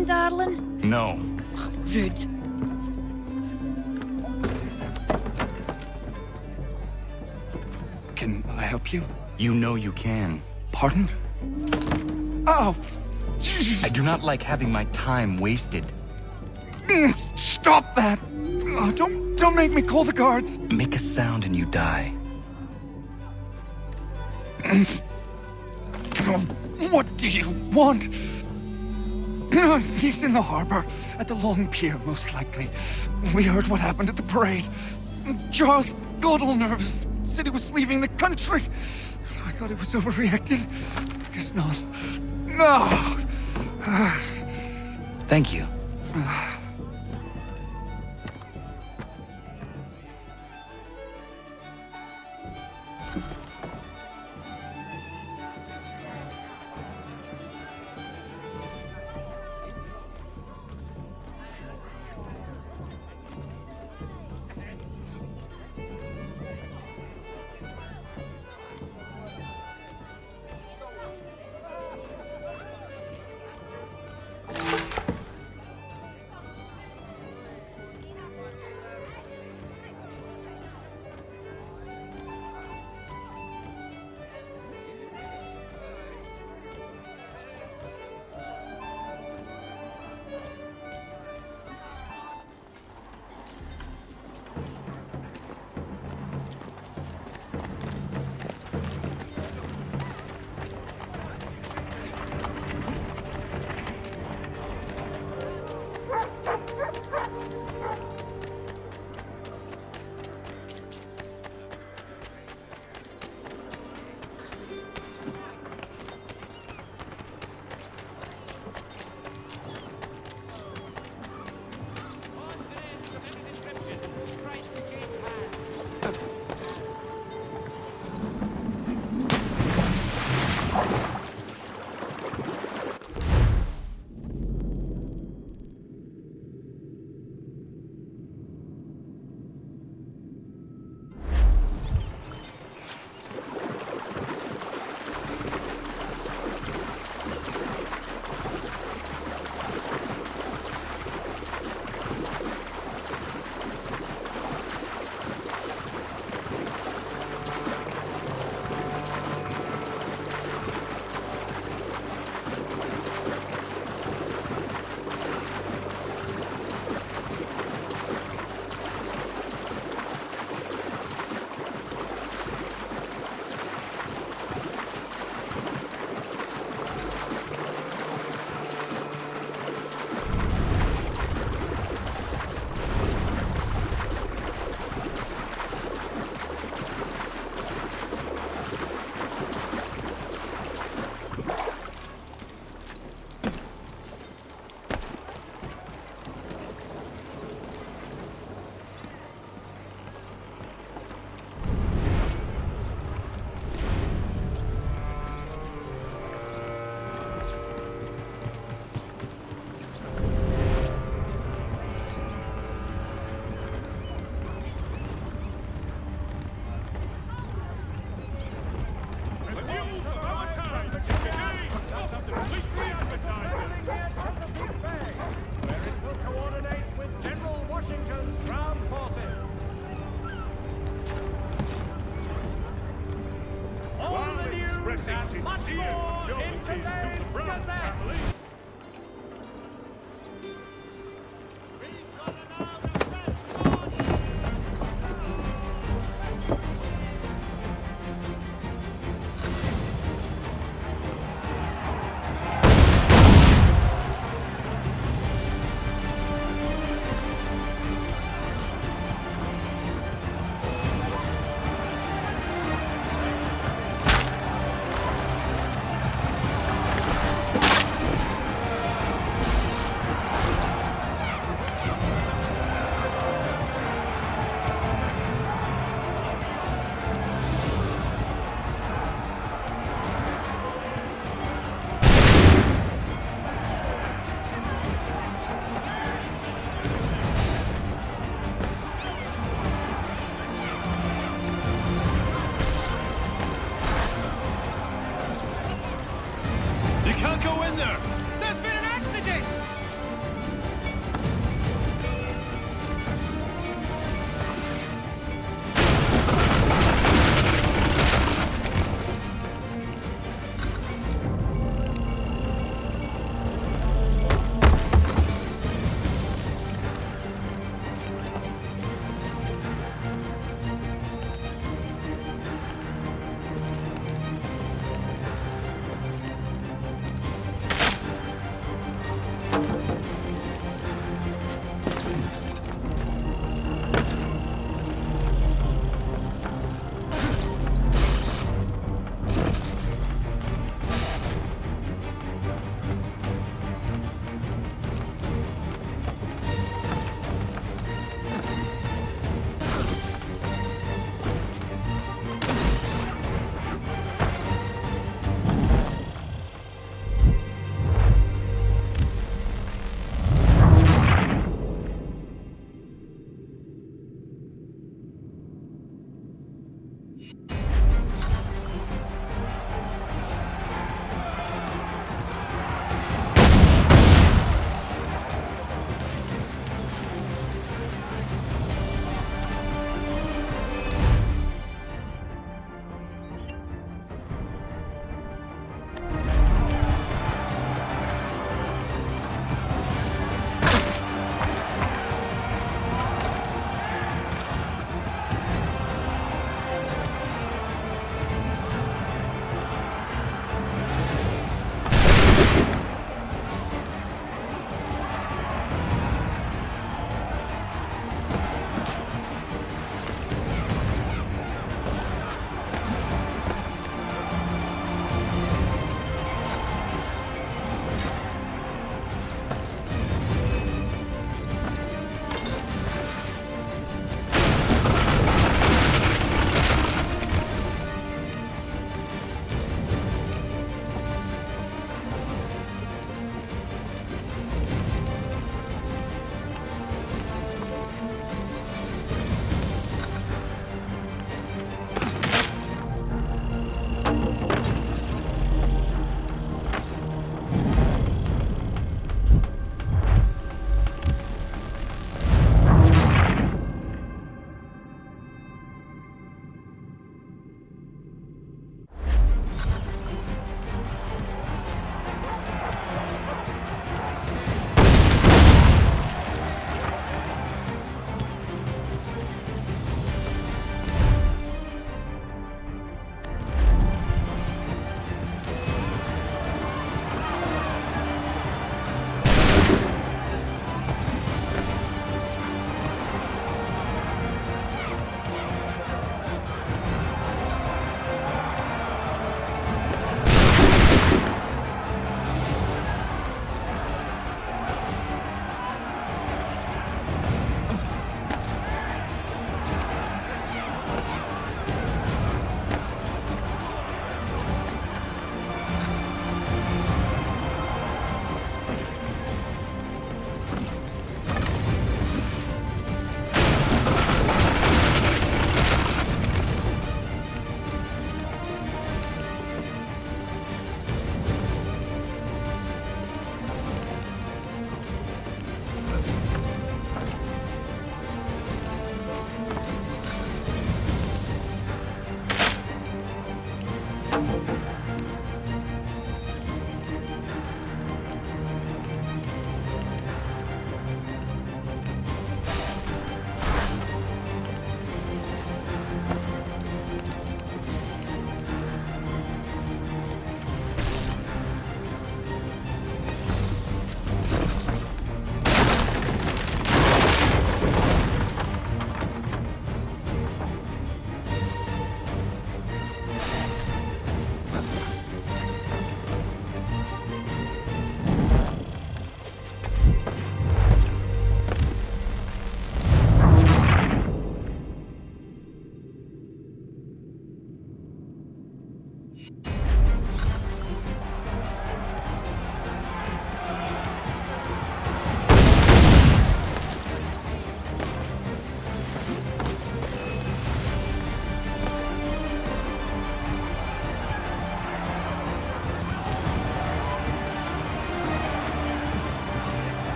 then, darling? No. Ugh, rude. Can I help you? You know you can. Pardon? Oh! I do not like having my time wasted. Stop that! Oh, don't make me call the guards! Make a sound and you die. What do you want? He's in the harbor, at the Long Pier, most likely. We heard what happened at the parade. Charles got all nervous. Said he was leaving the country. I thought he was overreacting. Guess not. No! Thank you.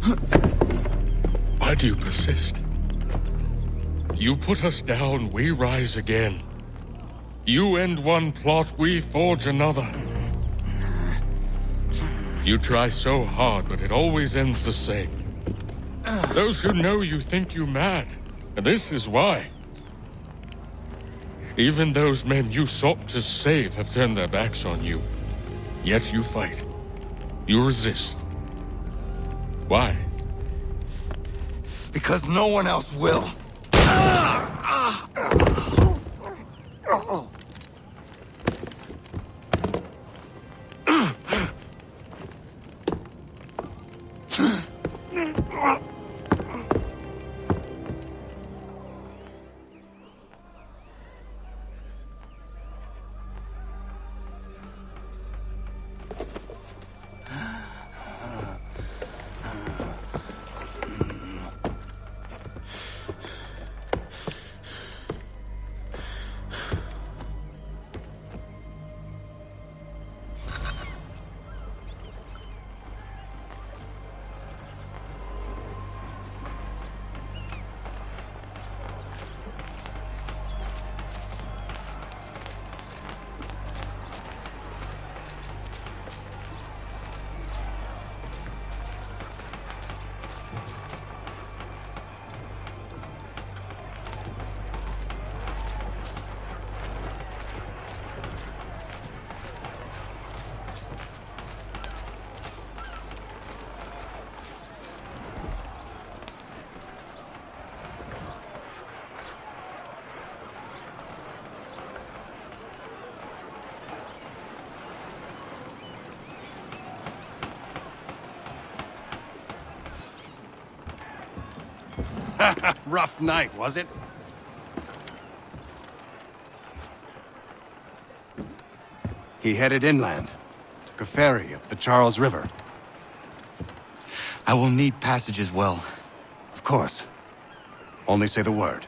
Why do you persist? You put us down, we rise again. You end one plot, we forge another. You try so hard, but it always ends the same. Those who know you think you mad, and this is why. Even those men you sought to save have turned their backs on you. Yet you fight. You resist. Why? Because no one else will. Rough night, was it? He headed inland. Took a ferry up the Charles River. I will need passage as well. Of course. Only say the word.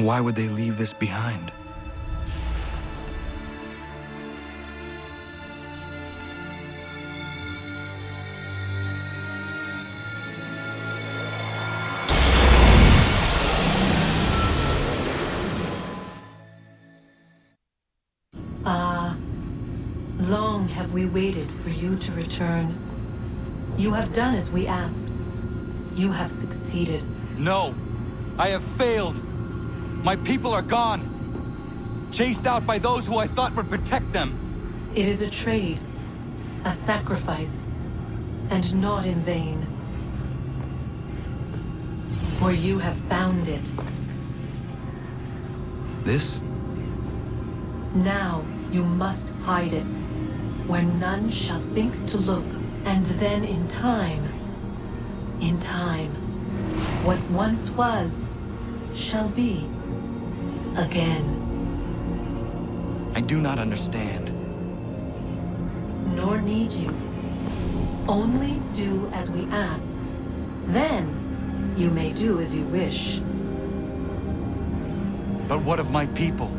Why would they leave this behind? Long have we waited for you to return. You have done as we asked. You have succeeded. No! I have failed! My people are gone! Chased out by those who I thought would protect them! It is a trade, a sacrifice, and not in vain. For you have found it. This? Now you must hide it, where none shall think to look, and then in time, what once was, shall be again. I do not understand. Nor need you. Only do as we ask. Then, you may do as you wish. But what of my people?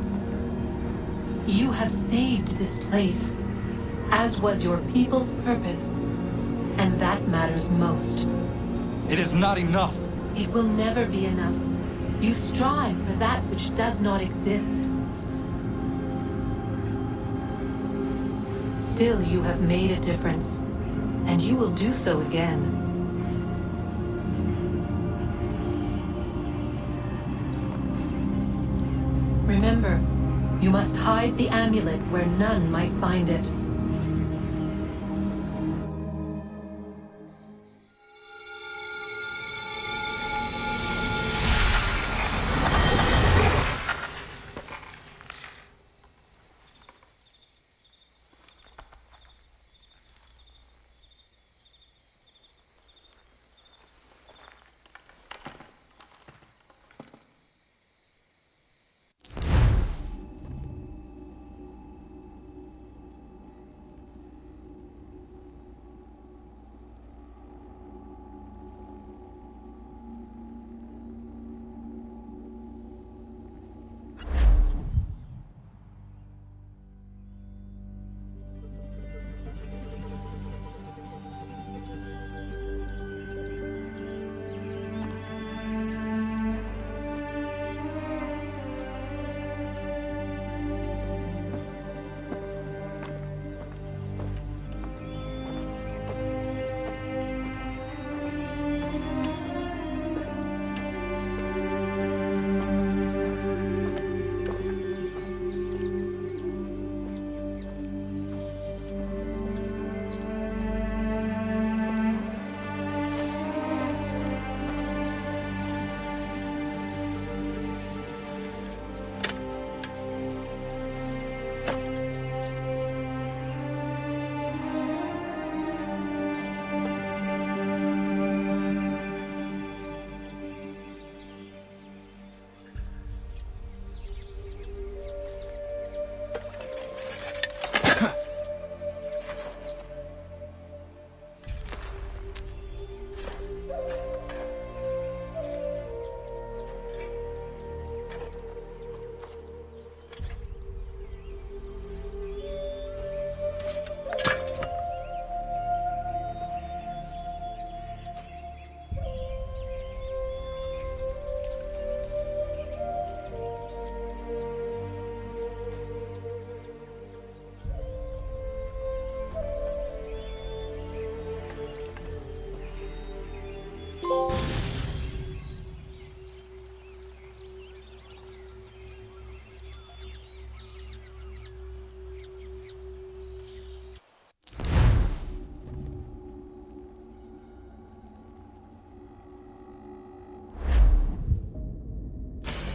You have saved this place, as was your people's purpose, and that matters most. It is not enough. It will never be enough. You strive for that which does not exist. Still, you have made a difference, and you will do so again. Remember, you must hide the amulet where none might find it.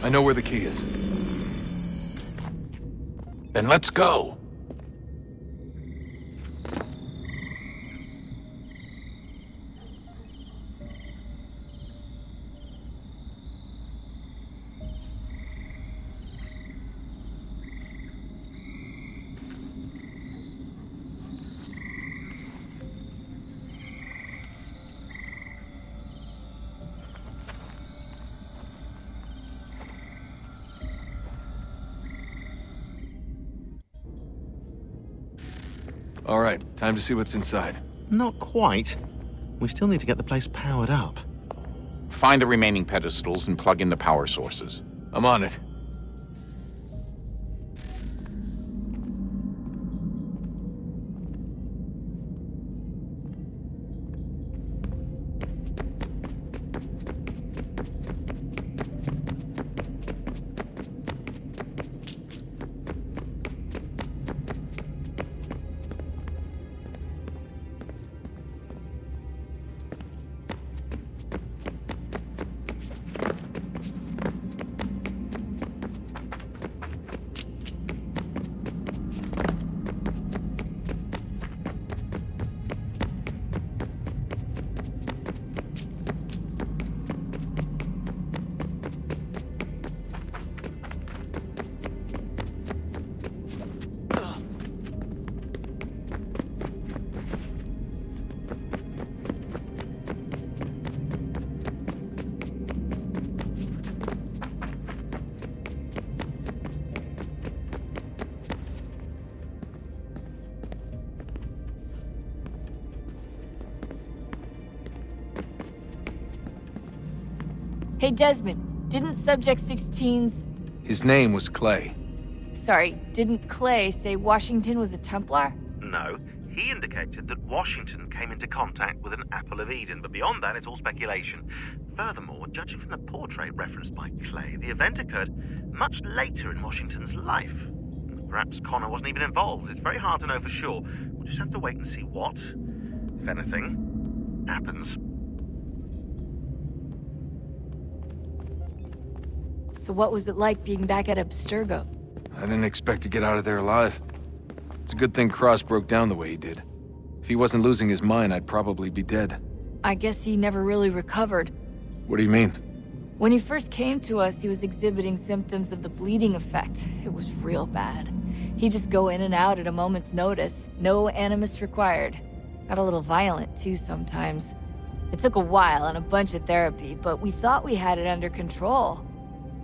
I know where the key is. Then let's go! All right, time to see what's inside. Not quite. We still need to get the place powered up. Find the remaining pedestals and plug in the power sources. I'm on it. Hey, Desmond, didn't Subject 16's... His name was Clay. Sorry, didn't Clay say Washington was a Templar? No, he indicated that Washington came into contact with an Apple of Eden, but beyond that, it's all speculation. Furthermore, judging from the portrait referenced by Clay, the event occurred much later in Washington's life. Perhaps Connor wasn't even involved. It's very hard to know for sure. We'll just have to wait and see what, if anything, happens. So what was it like being back at Abstergo? I didn't expect to get out of there alive. It's a good thing Cross broke down the way he did. If he wasn't losing his mind, I'd probably be dead. I guess he never really recovered. What do you mean? When he first came to us, he was exhibiting symptoms of the bleeding effect. It was real bad. He'd just go in and out at a moment's notice. No animus required. Got a little violent, too, sometimes. It took a while and a bunch of therapy, but we thought we had it under control.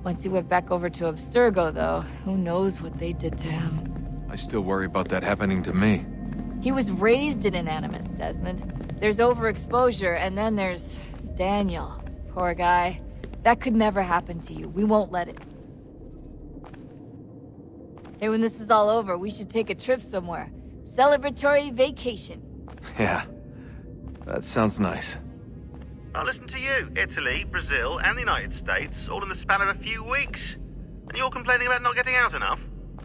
Once he went back over to Abstergo, though, who knows what they did to him. I still worry about that happening to me. He was raised in an animus, Desmond. There's overexposure, and then there's Daniel. Poor guy. That could never happen to you. We won't let it. Hey, when this is all over, we should take a trip somewhere. Celebratory vacation. Yeah, that sounds nice. Now listen to you, Italy, Brazil, and the United States, all in the span of a few weeks. And you're complaining about not getting out enough?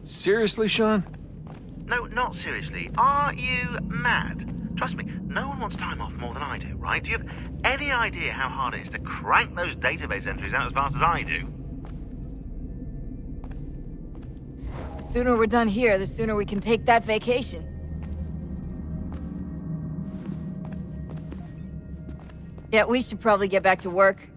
Seriously, Sean? No, not seriously. Are you mad? Trust me, no one wants time off more than I do, right? Do you have any idea how hard it is to crank those database entries out as fast as I do? The sooner we're done here, the sooner we can take that vacation. Yeah, we should probably get back to work.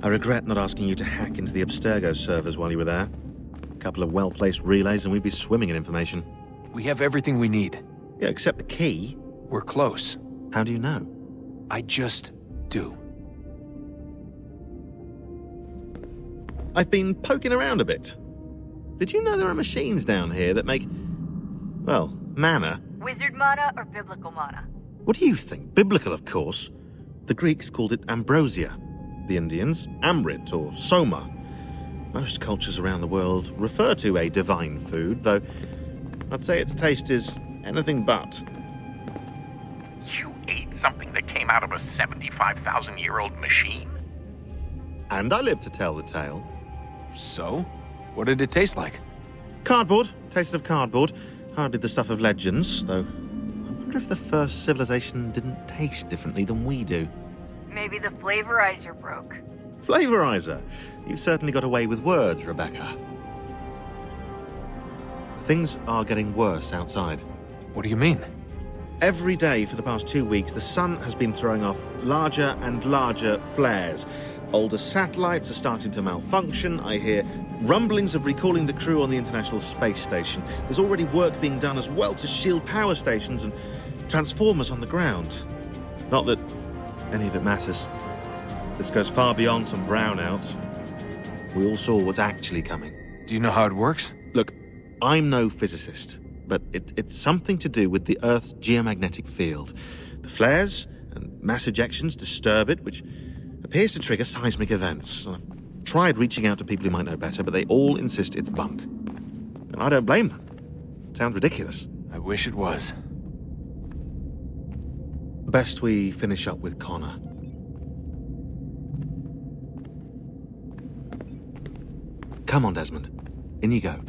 I regret not asking you to hack into the Abstergo servers while you were there. A couple of well-placed relays and we'd be swimming in information. We have everything we need. Yeah, except the key. We're close. How do you know? I just do. I've been poking around a bit. Did you know there are machines down here that make, well, mana? Wizard mana or biblical mana? What do you think? Biblical, of course. The Greeks called it ambrosia. The Indians, amrit or soma. Most cultures around the world refer to a divine food, though I'd say its taste is anything but. You ate something that came out of a 75,000-year-old machine? And I live to tell the tale. So? What did it taste like? Cardboard. Taste of cardboard. Hardly the stuff of legends, though I wonder if the first civilization didn't taste differently than we do. Maybe the flavorizer broke. Flavorizer. You've certainly got away with words, Rebecca. Things are getting worse outside. What do you mean? Every day for the past 2 weeks, the sun has been throwing off larger and larger flares. Older satellites are starting to malfunction. I hear rumblings of recalling the crew on the International Space Station. There's already work being done as well to shield power stations and transformers on the ground. Not that any of it matters. This goes far beyond some brownouts. We all saw what's actually coming. Do you know how it works? Look, I'm no physicist, but it's something to do with the Earth's geomagnetic field. The flares and mass ejections disturb it, which appears to trigger seismic events. I've tried reaching out to people who might know better, but they all insist it's bunk. And I don't blame them. It sounds ridiculous. I wish it was. Best we finish up with Connor. Come on, Desmond. In you go.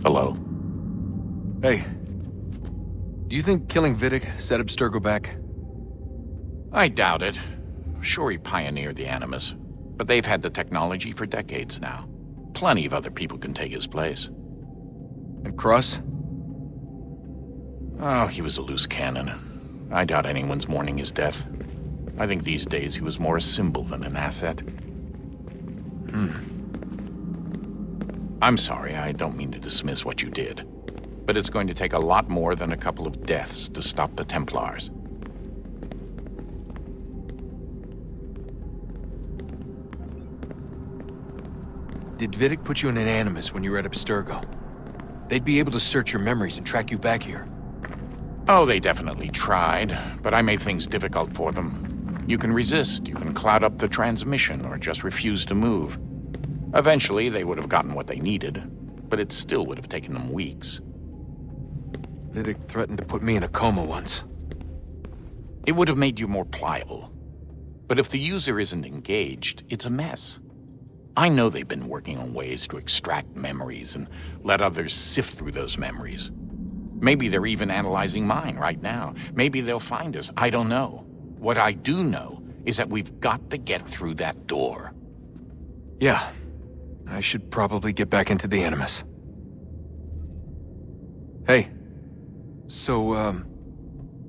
Hello. Hey. Do you think killing Vidic set Abstergo back? I doubt it. Sure, he pioneered the Animus, but they've had the technology for decades now. Plenty of other people can take his place. And Cross? Oh, he was a loose cannon. I doubt anyone's mourning his death. I think these days he was more a symbol than an asset. I'm sorry, I don't mean to dismiss what you did. But it's going to take a lot more than a couple of deaths to stop the Templars. Did Vidic put you in an Animus when you were at Abstergo? They'd be able to search your memories and track you back here. Oh, they definitely tried, but I made things difficult for them. You can resist, you can cloud up the transmission, or just refuse to move. Eventually, they would have gotten what they needed, but it still would have taken them weeks. Vidic threatened to put me in a coma once. It would have made you more pliable. But if the user isn't engaged, it's a mess. I know they've been working on ways to extract memories and let others sift through those memories. Maybe they're even analyzing mine right now. Maybe they'll find us. I don't know. What I do know is that we've got to get through that door. Yeah. I should probably get back into the Animus. Hey. So,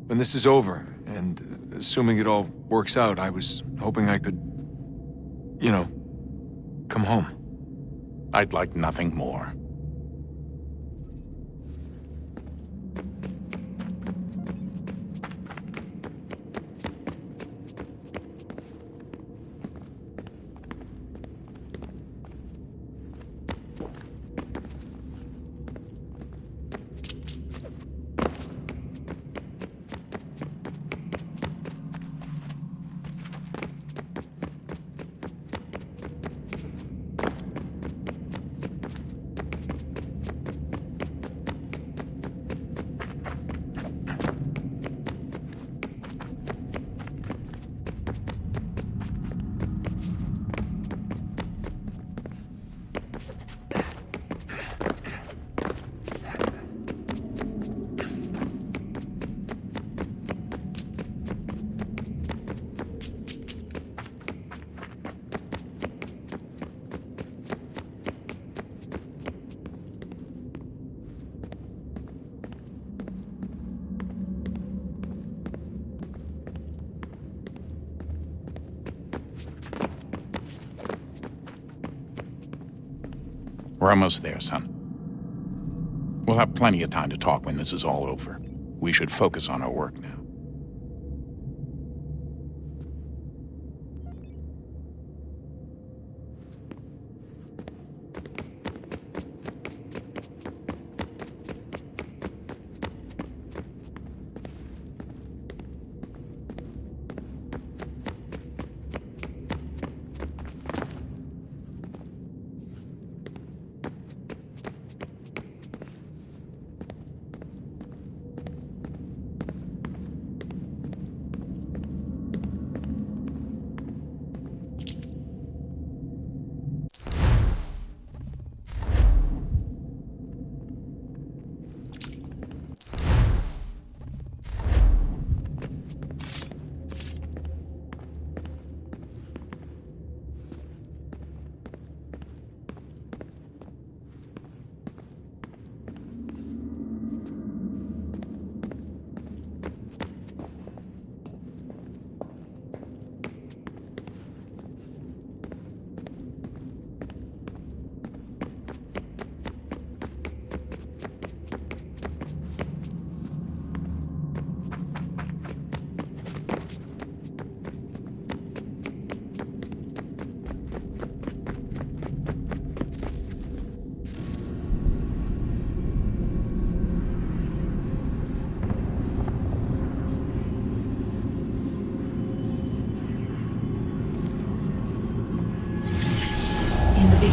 when this is over, and assuming it all works out, I was hoping I could, you know, come home. I'd like nothing more. We're almost there, son. We'll have plenty of time to talk when this is all over. We should focus on our work now.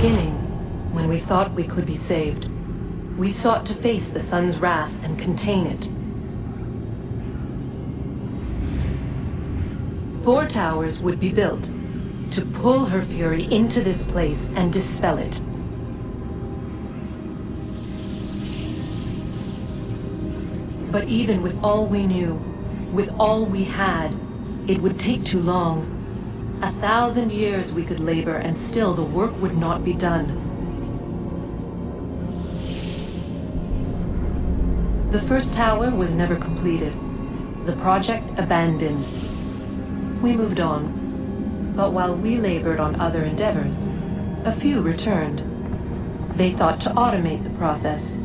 beginning, when we thought we could be saved, we sought to face the sun's wrath and contain it. 4 towers would be built to pull her fury into this place and dispel it. But even with all we knew, with all we had, it would take too long. 1,000 years we could labor, and still the work would not be done. The first tower was never completed. The project abandoned. We moved on. But while we labored on other endeavors, a few returned. They thought to automate the process.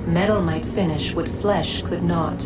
Metal might finish what flesh could not.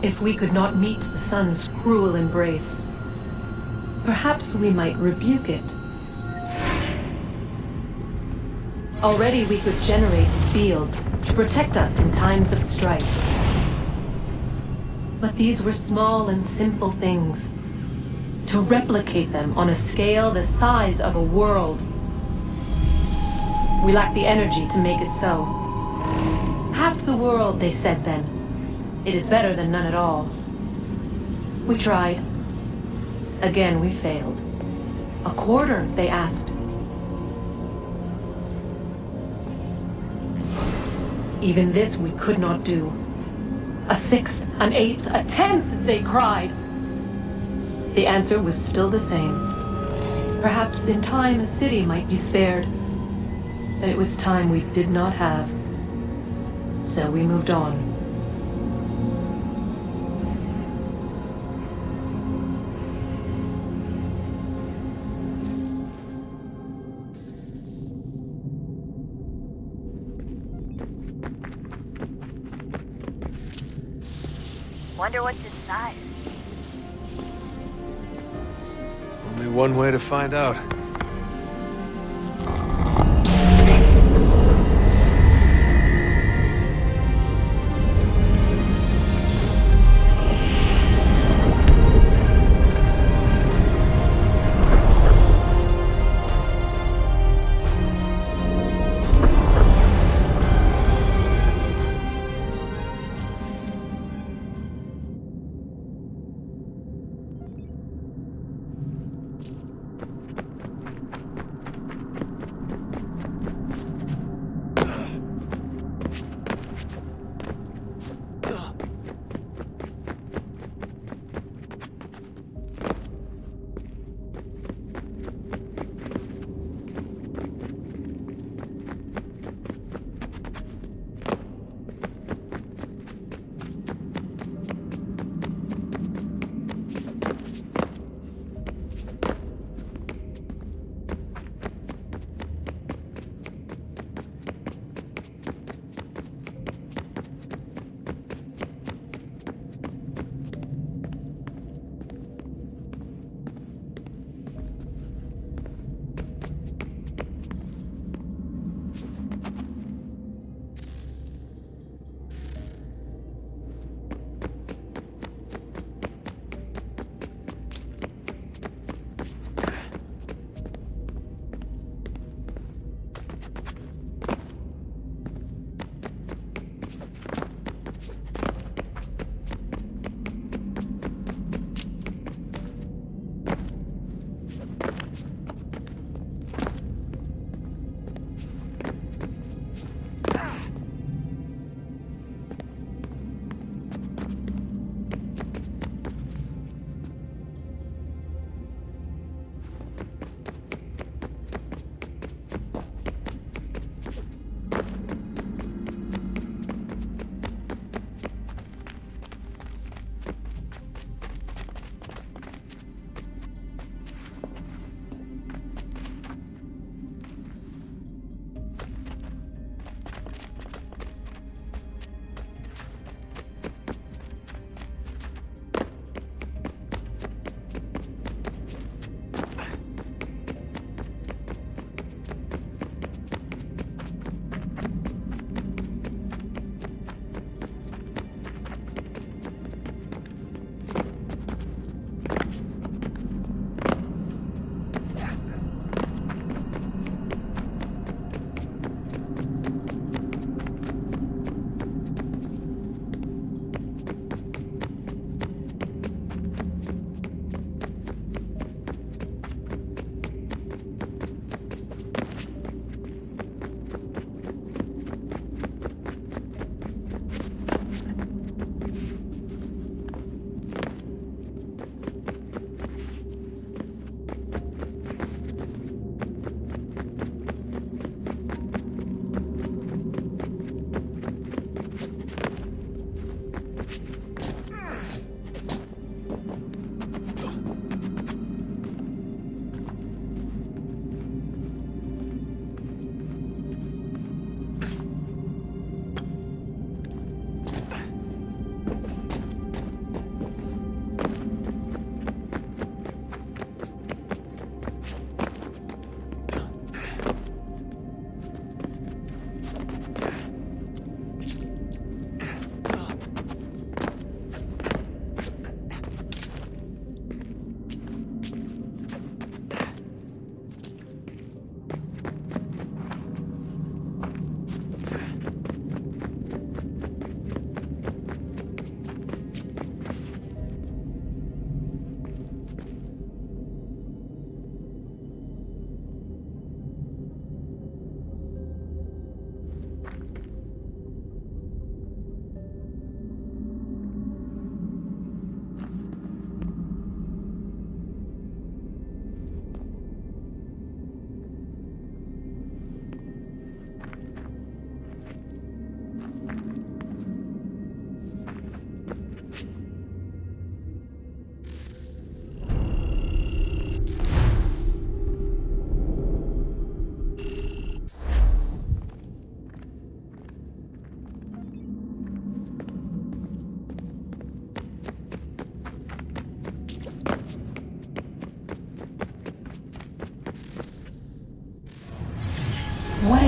If we could not meet the sun's cruel embrace, perhaps we might rebuke it. Already we could generate fields to protect us in times of strife. But these were small and simple things. To replicate them on a scale the size of a world, we lack the energy to make it so. Half the world, they said then. It is better than none at all. We tried. Again, we failed. A quarter, they asked. Even this we could not do. A 1/6, an 1/8, a 1/10, they cried. The answer was still the same. Perhaps in time a city might be spared. But it was time we did not have. So we moved on. Wonder what's inside. Only one way to find out.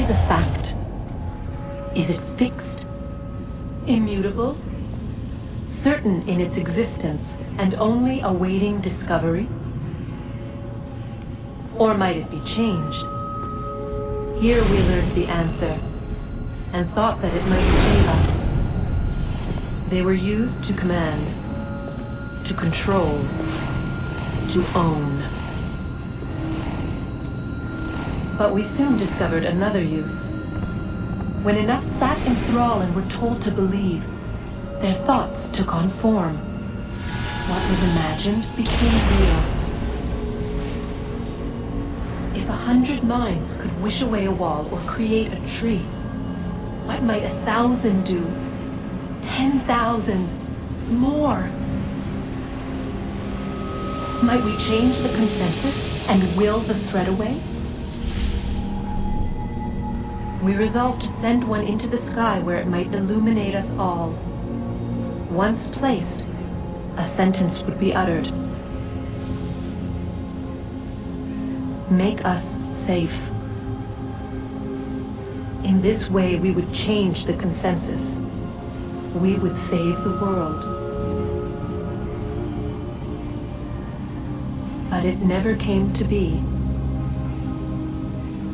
is a fact? Is it fixed? Immutable? Certain in its existence and only awaiting discovery? Or might it be changed? Here we learned the answer, and thought that it might save us. They were used to command, to control, to own. But we soon discovered another use. When enough sat in thrall and were told to believe, their thoughts took on form. What was imagined became real. If 100 minds could wish away a wall or create a tree, what might 1,000 do? 10,000? More? Might we change the consensus and will the thread away? We resolved to send one into the sky where it might illuminate us all. Once placed, a sentence would be uttered. Make us safe. In this way, we would change the consensus. We would save the world. But it never came to be.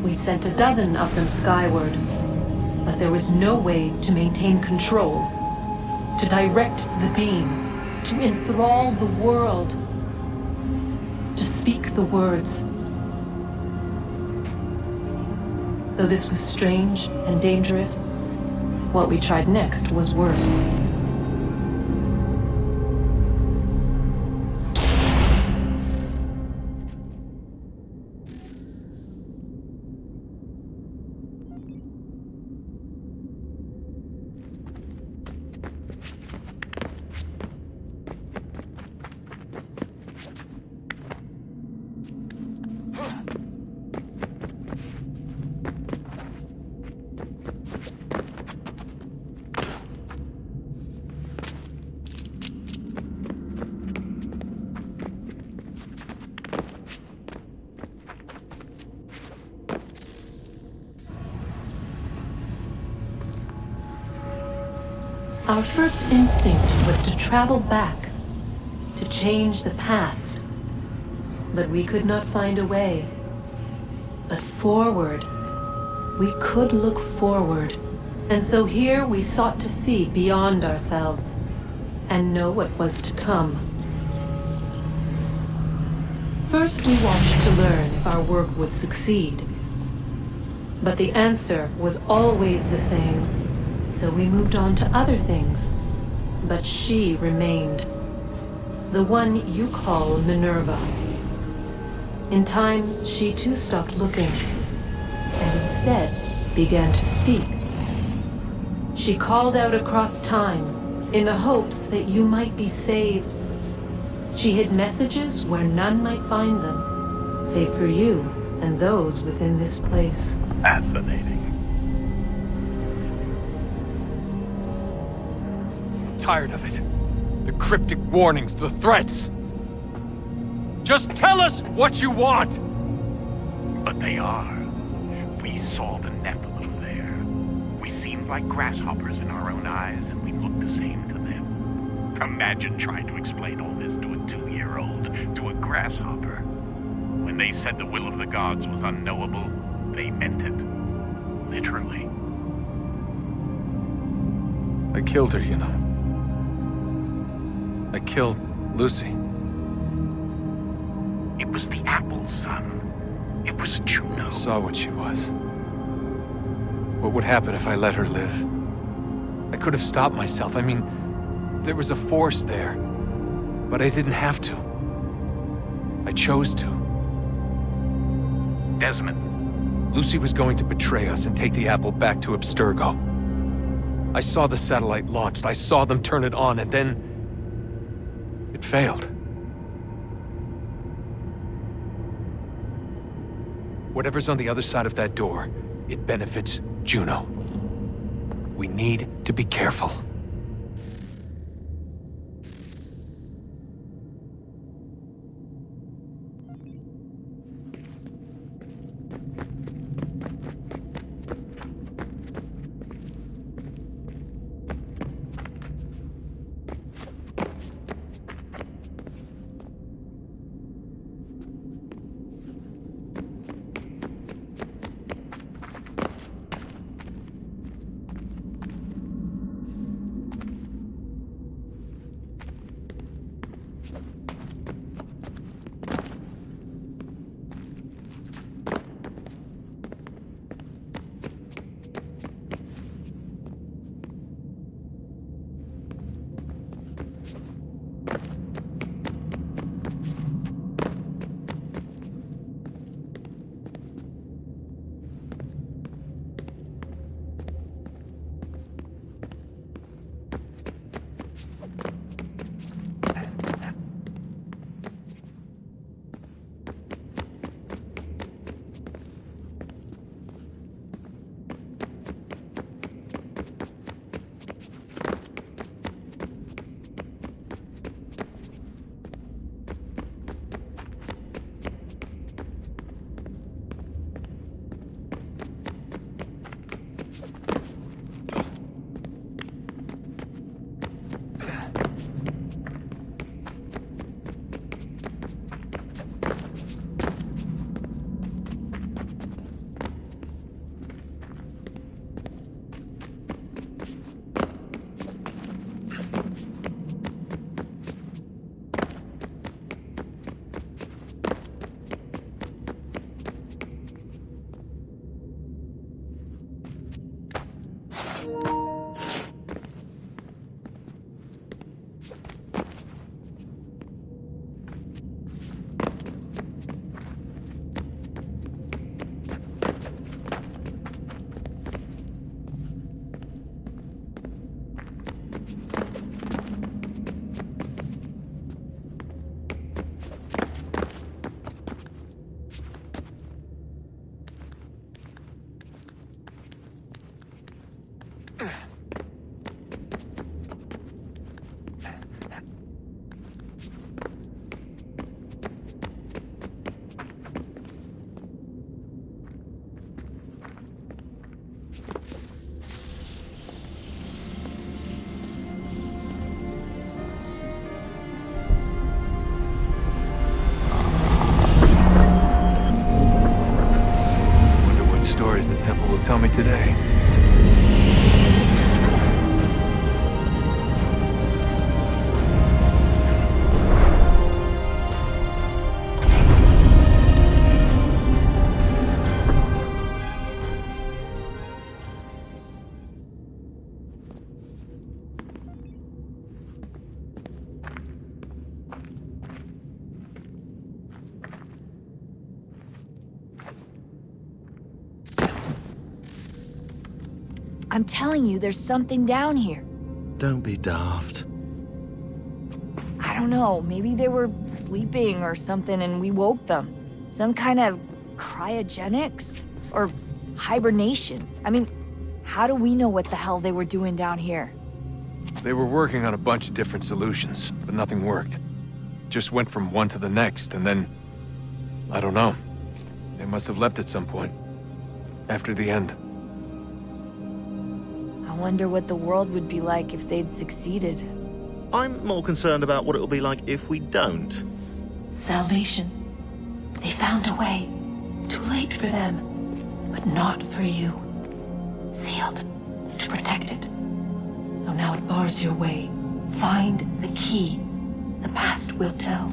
We sent a dozen of them skyward, but there was no way to maintain control, to direct the beam, to enthrall the world, to speak the words. Though this was strange and dangerous, what we tried next was worse. Our first instinct was to travel back, to change the past. But we could not find a way. But forward. We could look forward. And so here we sought to see beyond ourselves, and know what was to come. First we watched to learn if our work would succeed. But the answer was always the same. So we moved on to other things, but she remained. The one you call Minerva. In time, she too stopped looking, and instead began to speak. She called out across time, in the hopes that you might be saved. She hid messages where none might find them, save for you and those within this place. Fascinating. Tired of it. The cryptic warnings, the threats. Just tell us what you want! But they are. We saw the Nephilim there. We seemed like grasshoppers in our own eyes, and we looked the same to them. Imagine trying to explain all this to a 2-year-old, to a grasshopper. When they said the will of the gods was unknowable, they meant it. Literally. I killed her, you know. I killed Lucy. It was the apple, son. It was Juno. I saw what she was. What would happen if I let her live? I could have stopped myself. I mean, there was a force there. But I didn't have to. I chose to. Desmond. Lucy was going to betray us and take the apple back to Abstergo. I saw the satellite launched. I saw them turn it on, and then it failed. Whatever's on the other side of that door, it benefits Juno. We need to be careful. me today. I'm telling you, there's something down here. Don't be daft. I don't know, maybe they were sleeping or something and we woke them. Some kind of cryogenics? Or hibernation? I mean, how do we know what the hell they were doing down here? They were working on a bunch of different solutions, but nothing worked. Just went from one to the next, and then... I don't know. They must have left at some point. After the end. I wonder what the world would be like if they'd succeeded. I'm more concerned about what it'll be like if we don't. Salvation. They found a way. Too late for them, but not for you. Sealed to protect it. Though now it bars your way. Find the key. The past will tell.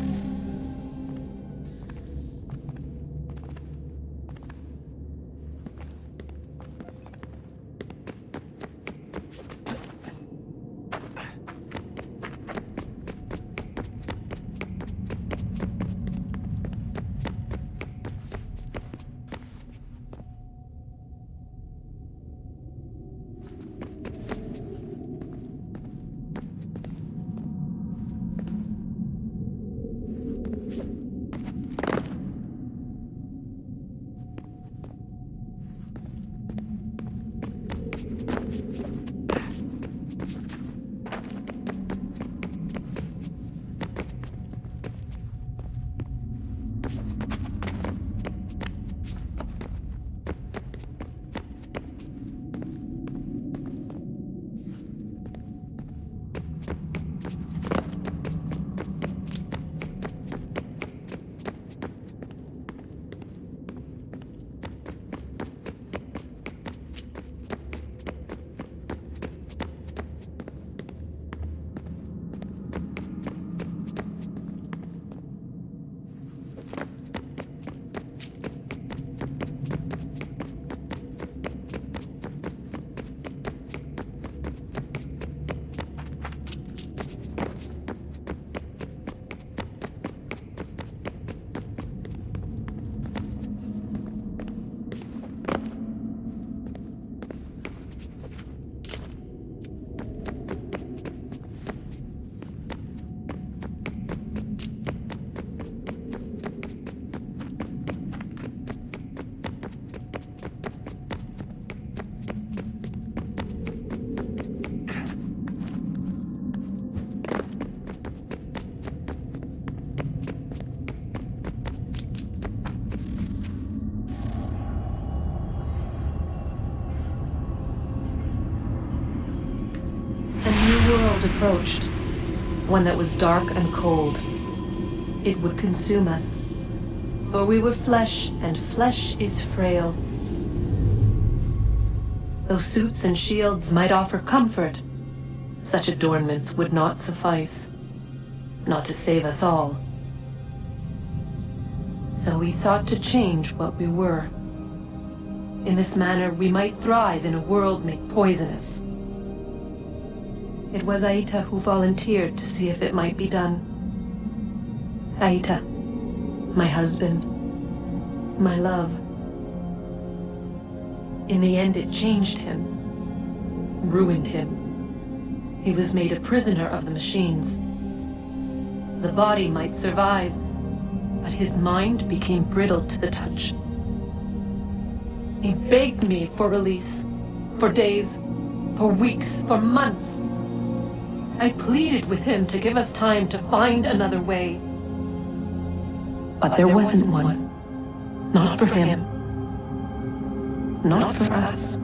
World approached, one that was dark and cold. It would consume us, for we were flesh, and flesh is frail. Though suits and shields might offer comfort, such adornments would not suffice, not to save us all. So we sought to change what we were. In this manner, we might thrive in a world made poisonous. It was Aita who volunteered to see if it might be done. Aita, my husband, my love. In the end, it changed him, ruined him. He was made a prisoner of the machines. The body might survive, but his mind became brittle to the touch. He begged me for release, for days, for weeks, for months. I pleaded with him to give us time to find another way. But there wasn't one. Not for him. Not for us.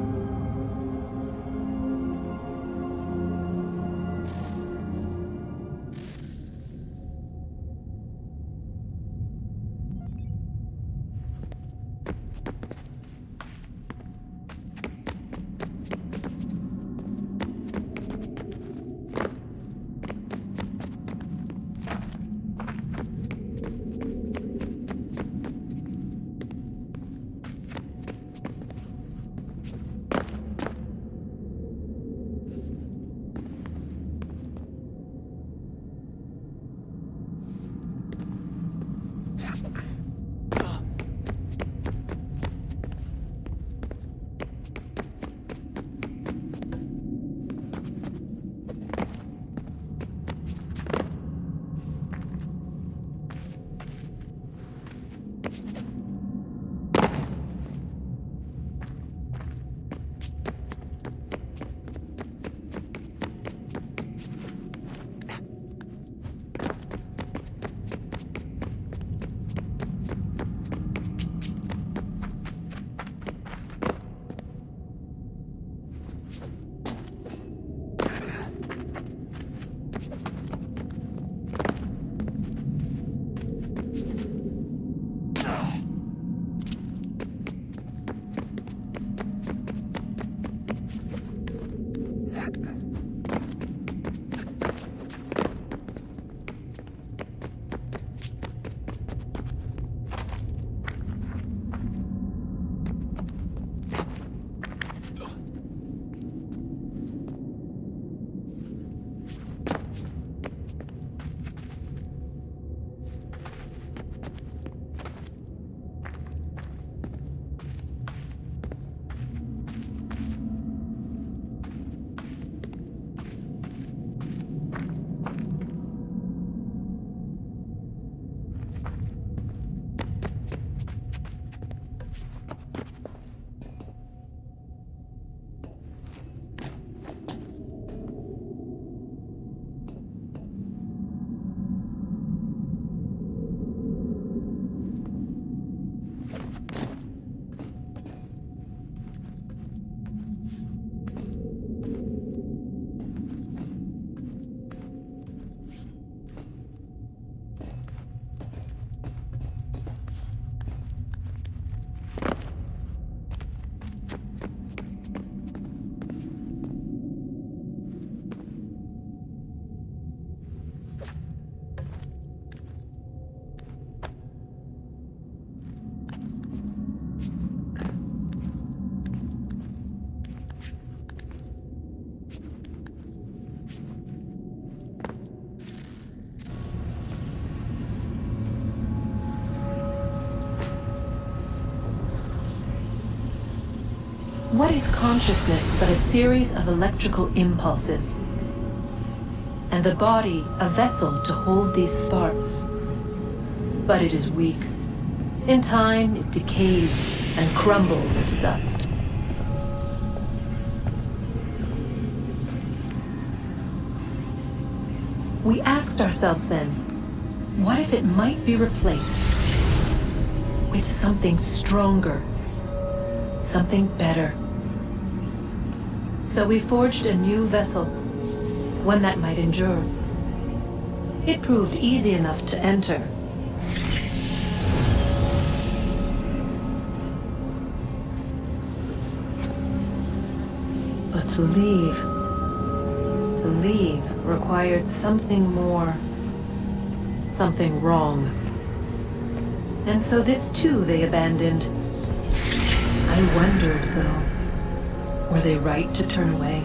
What is consciousness but a series of electrical impulses? And the body a vessel to hold these sparks. But it is weak. In time, it decays and crumbles into dust. We asked ourselves then, what if it might be replaced with something stronger, something better? So we forged a new vessel, one that might endure. It proved easy enough to enter. But to leave required something more, something wrong. And so this too they abandoned. I wondered, though, were they right to turn away?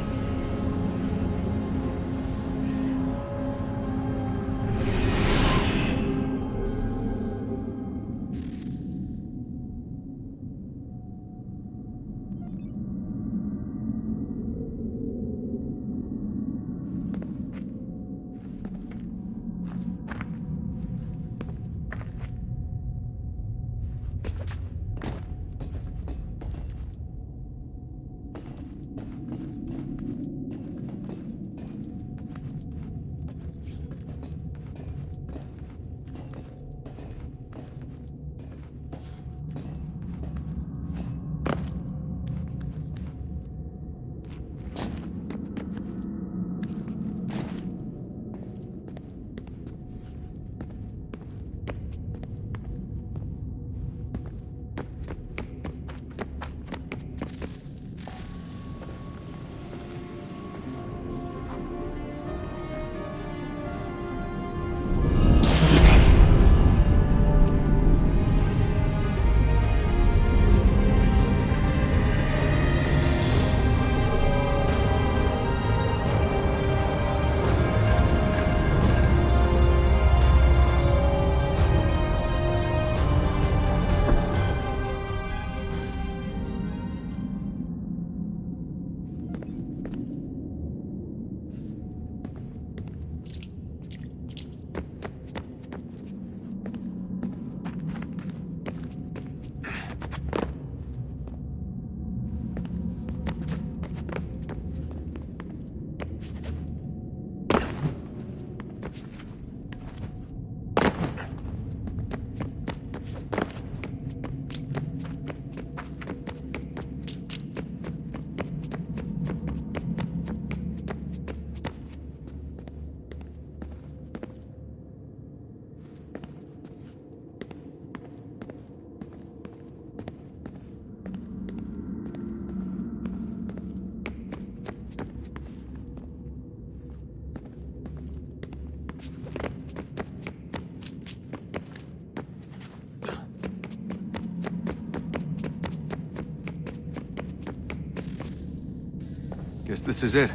Guess this is it.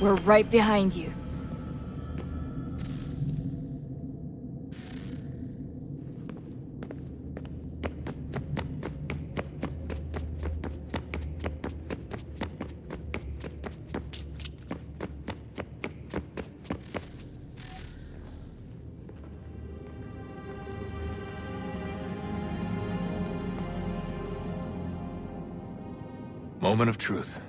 We're right behind you. Moment of truth.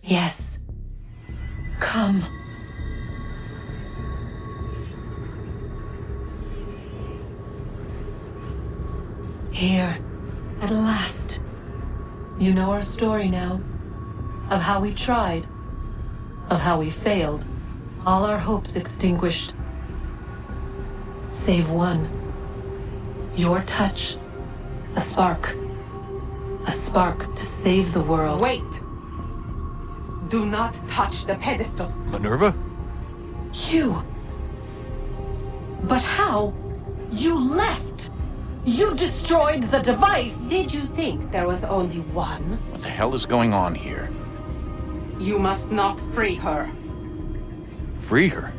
Yes. Come. Here, at last. You know our story now. Of how we tried. Of how we failed. All our hopes extinguished. Save one. Your touch. A spark. A spark to save the world. Wait! Do not touch the pedestal. Minerva? You. But how? You left! You destroyed the device! Did you think there was only one? What the hell is going on here? You must not free her. Free her?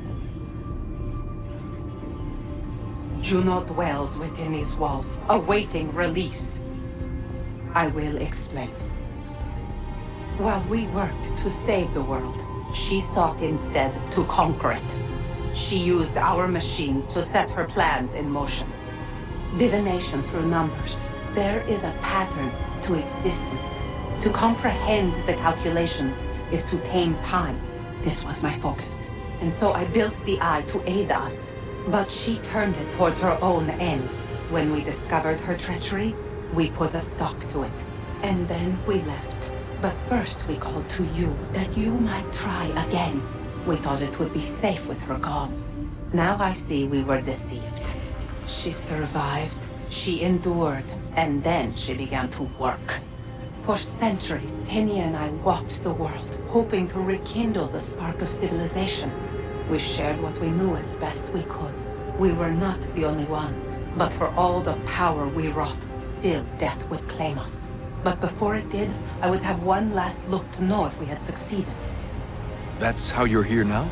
Juno dwells within these walls, awaiting release. I will explain. While we worked to save the world, she sought instead to conquer it. She used our machines to set her plans in motion. Divination through numbers. There is a pattern to existence. To comprehend the calculations is to tame time. This was my focus. And so I built the eye to aid us. But she turned it towards her own ends. When we discovered her treachery, we put a stop to it. And then we left. But first we called to you, that you might try again. We thought it would be safe with her gone. Now I see we were deceived. She survived, she endured, and then she began to work. For centuries, Tinia and I walked the world, hoping to rekindle the spark of civilization. We shared what we knew as best we could. We were not the only ones, but for all the power we wrought, still death would claim us. But before it did, I would have one last look to know if we had succeeded. That's how you're here now?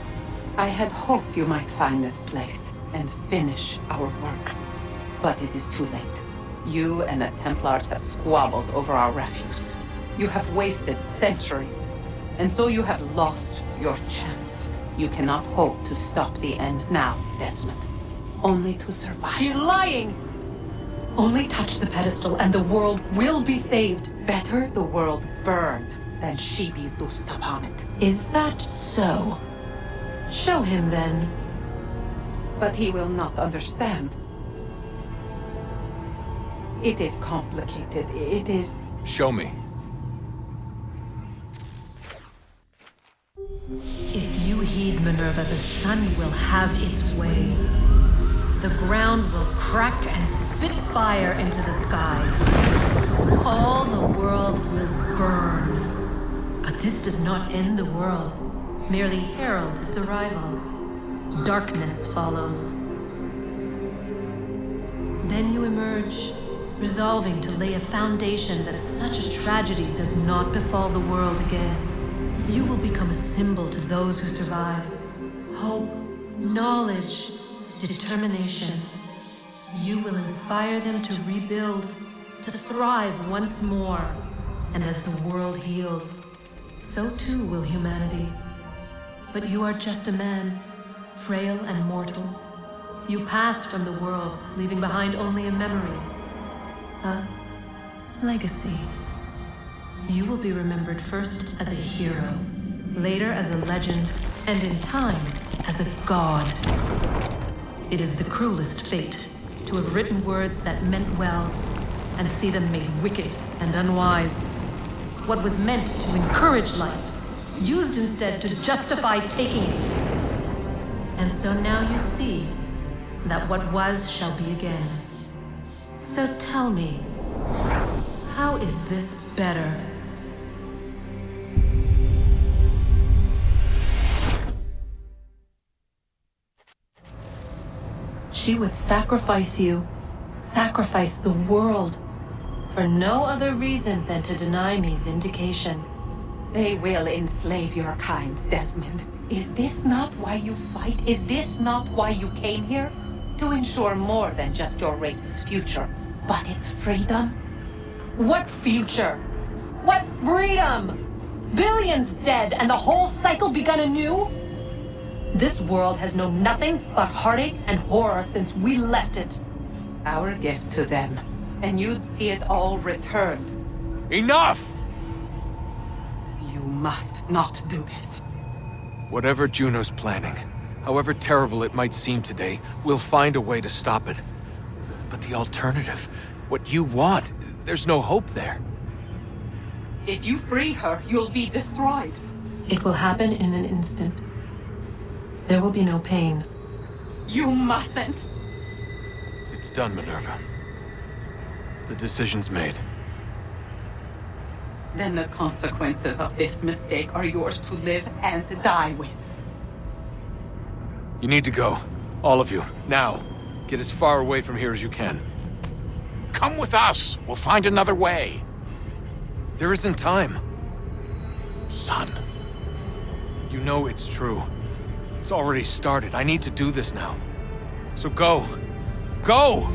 I had hoped you might find this place and finish our work. But it is too late. You and the Templars have squabbled over our refuse. You have wasted centuries, and so you have lost your chance. You cannot hope to stop the end now, Desmond. Only to survive. She's lying! Only touch the pedestal and the world will be saved. Better the world burn than she be loosed upon it. Is that so? Show him then. But he will not understand. It is complicated. It is... Show me. If you heed Minerva, the sun will have its way. The ground will crack and spit fire into the skies. All the world will burn. But this does not end the world, merely heralds its arrival. Darkness follows. Then you emerge, resolving to lay a foundation that such a tragedy does not befall the world again. You will become a symbol to those who survive. Hope, knowledge, determination. You will inspire them to rebuild, to thrive once more. And as the world heals, so too will humanity. But you are just a man, frail and mortal. You pass from the world, leaving behind only a memory. A legacy. You will be remembered first as a hero, later as a legend, and in time, as a god. It is the cruelest fate to have written words that meant well, and see them made wicked and unwise. What was meant to encourage life, used instead to justify taking it. And so now you see that what was shall be again. So tell me, how is this better? She would sacrifice you, sacrifice the world, for no other reason than to deny me vindication. They will enslave your kind, Desmond. Is this not why you fight? Is this not why you came here? To ensure more than just your race's future, but its freedom? What future? What freedom? Billions dead and the whole cycle begun anew? This world has known nothing but heartache and horror since we left it. Our gift to them, and you'd see it all returned. Enough! You must not do this. Whatever Juno's planning, however terrible it might seem today, we'll find a way to stop it. But the alternative, what you want, there's no hope there. If you free her, you'll be destroyed. It will happen in an instant. There will be no pain. You mustn't. It's done, Minerva. The decision's made. Then the consequences of this mistake are yours to live and die with. You need to go. All of you. Now. Get as far away from here as you can. Come with us. We'll find another way. There isn't time. Son. You know it's true. It's already started. I need to do this now. So go. Go!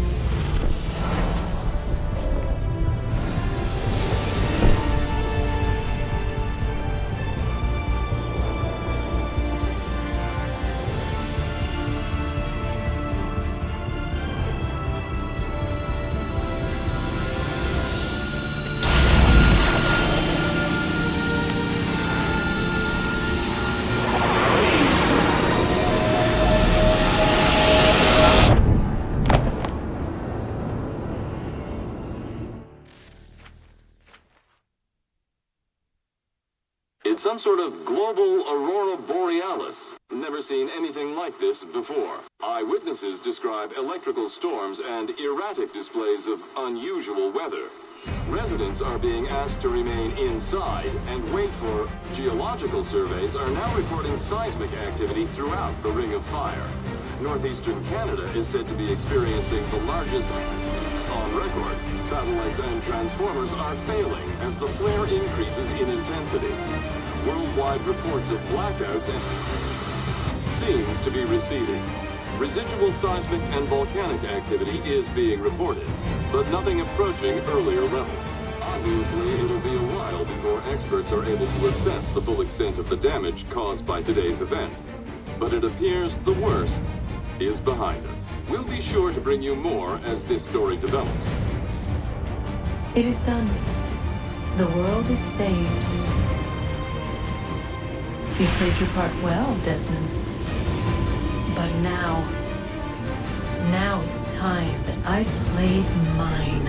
It's some sort of global aurora borealis. Never seen anything like this before. Eyewitnesses describe electrical storms and erratic displays of unusual weather. Residents are being asked to remain inside and wait for geological surveys are now reporting seismic activity throughout the Ring of Fire. Northeastern Canada is said to be experiencing the largest on record. Satellites and transformers are failing as the flare increases in intensity. Worldwide reports of blackouts seems to be receding. Residual seismic and volcanic activity is being reported, but nothing approaching earlier levels. Obviously, it'll be a while before experts are able to assess the full extent of the damage caused by today's events. But it appears the worst is behind us. We'll be sure to bring you more as this story develops. It is done. The world is saved. You played your part well, Desmond. But now it's time that I played mine.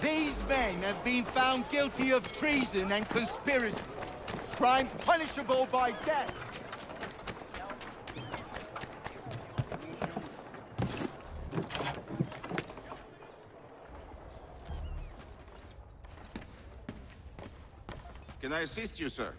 These men have been found guilty of treason and conspiracy. Crimes punishable by death. Can I assist you, sir?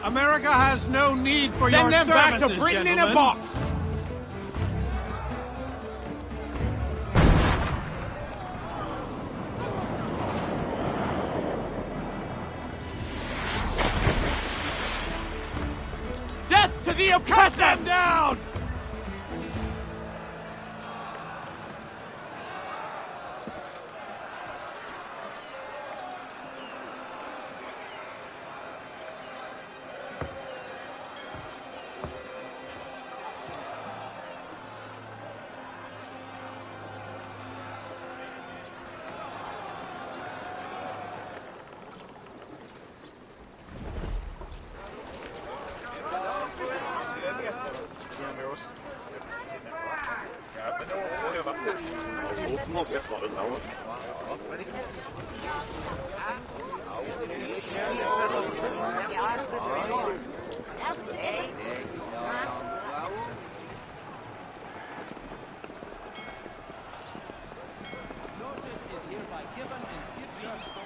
America has no need for your services, Send them back to Britain in a box! Death to the oppressor! Cut them down!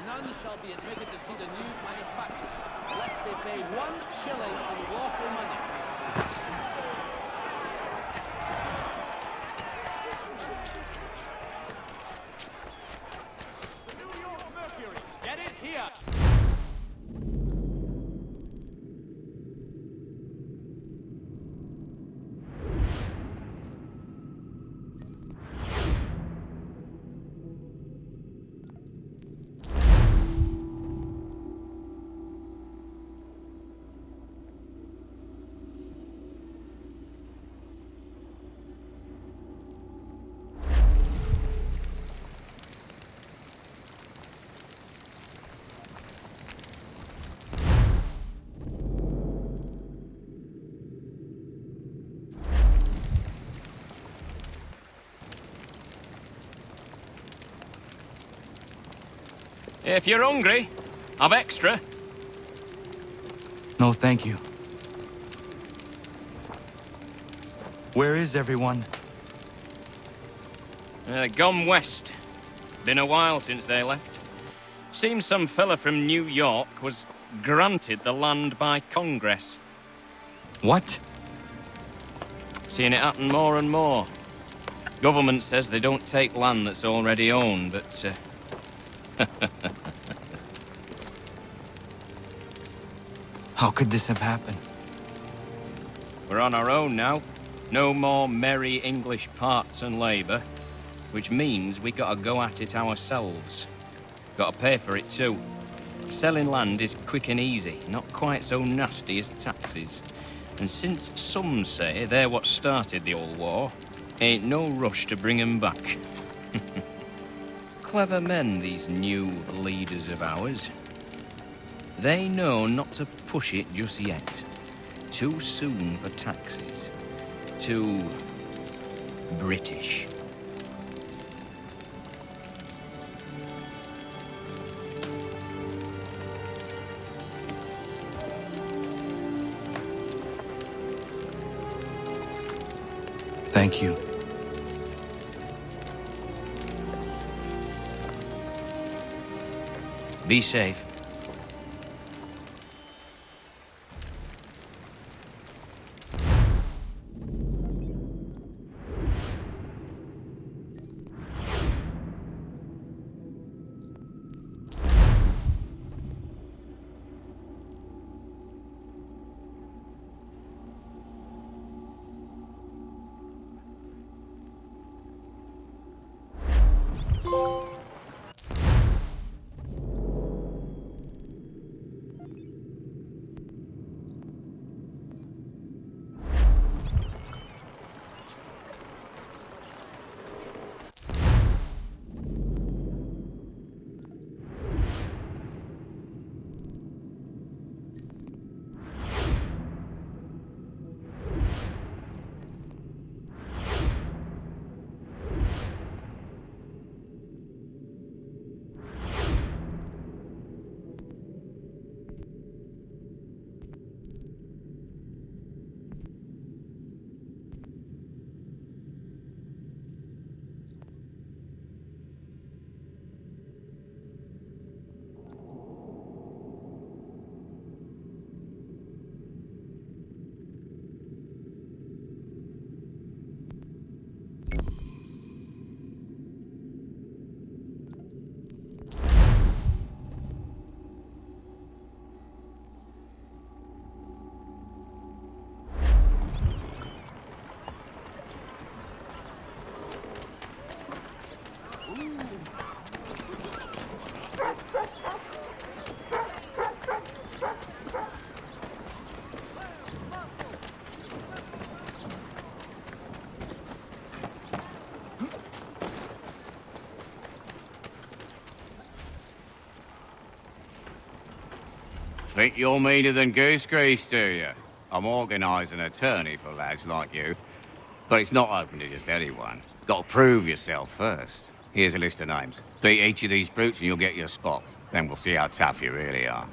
None shall be admitted to see the new manufacture unless they pay 1 shilling in local money. New York Mercury, get it here! If you're hungry, I've extra. No, thank you. Where is everyone? Gone west. Been a while since they left. Seems some fella from New York was granted the land by Congress. What? Seeing it happen more and more. Government says they don't take land that's already owned, but... How could this have happened? We're on our own now. No more merry English parts and labour. Which means we gotta go at it ourselves. Gotta pay for it too. Selling land is quick and easy, not quite so nasty as taxes. And since some say they're what started the old war, ain't no rush to bring 'em back. Clever men, these new leaders of ours. They know not to push it just yet. Too soon for taxes. Too British. Thank you. Be safe. Think you're meaner than goose grease, do you? I'm organising an attorney for lads like you. But it's not open to just anyone. Got to prove yourself first. Here's a list of names. Beat each of these brutes and you'll get your spot. Then we'll see how tough you really are.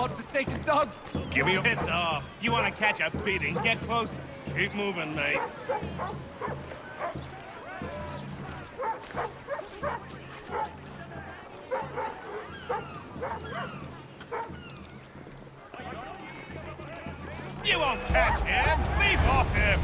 godforsaken dogs! Give me your piss off. You want to catch a beating? Get closer. Keep moving, mate. You won't catch him! Leave off him!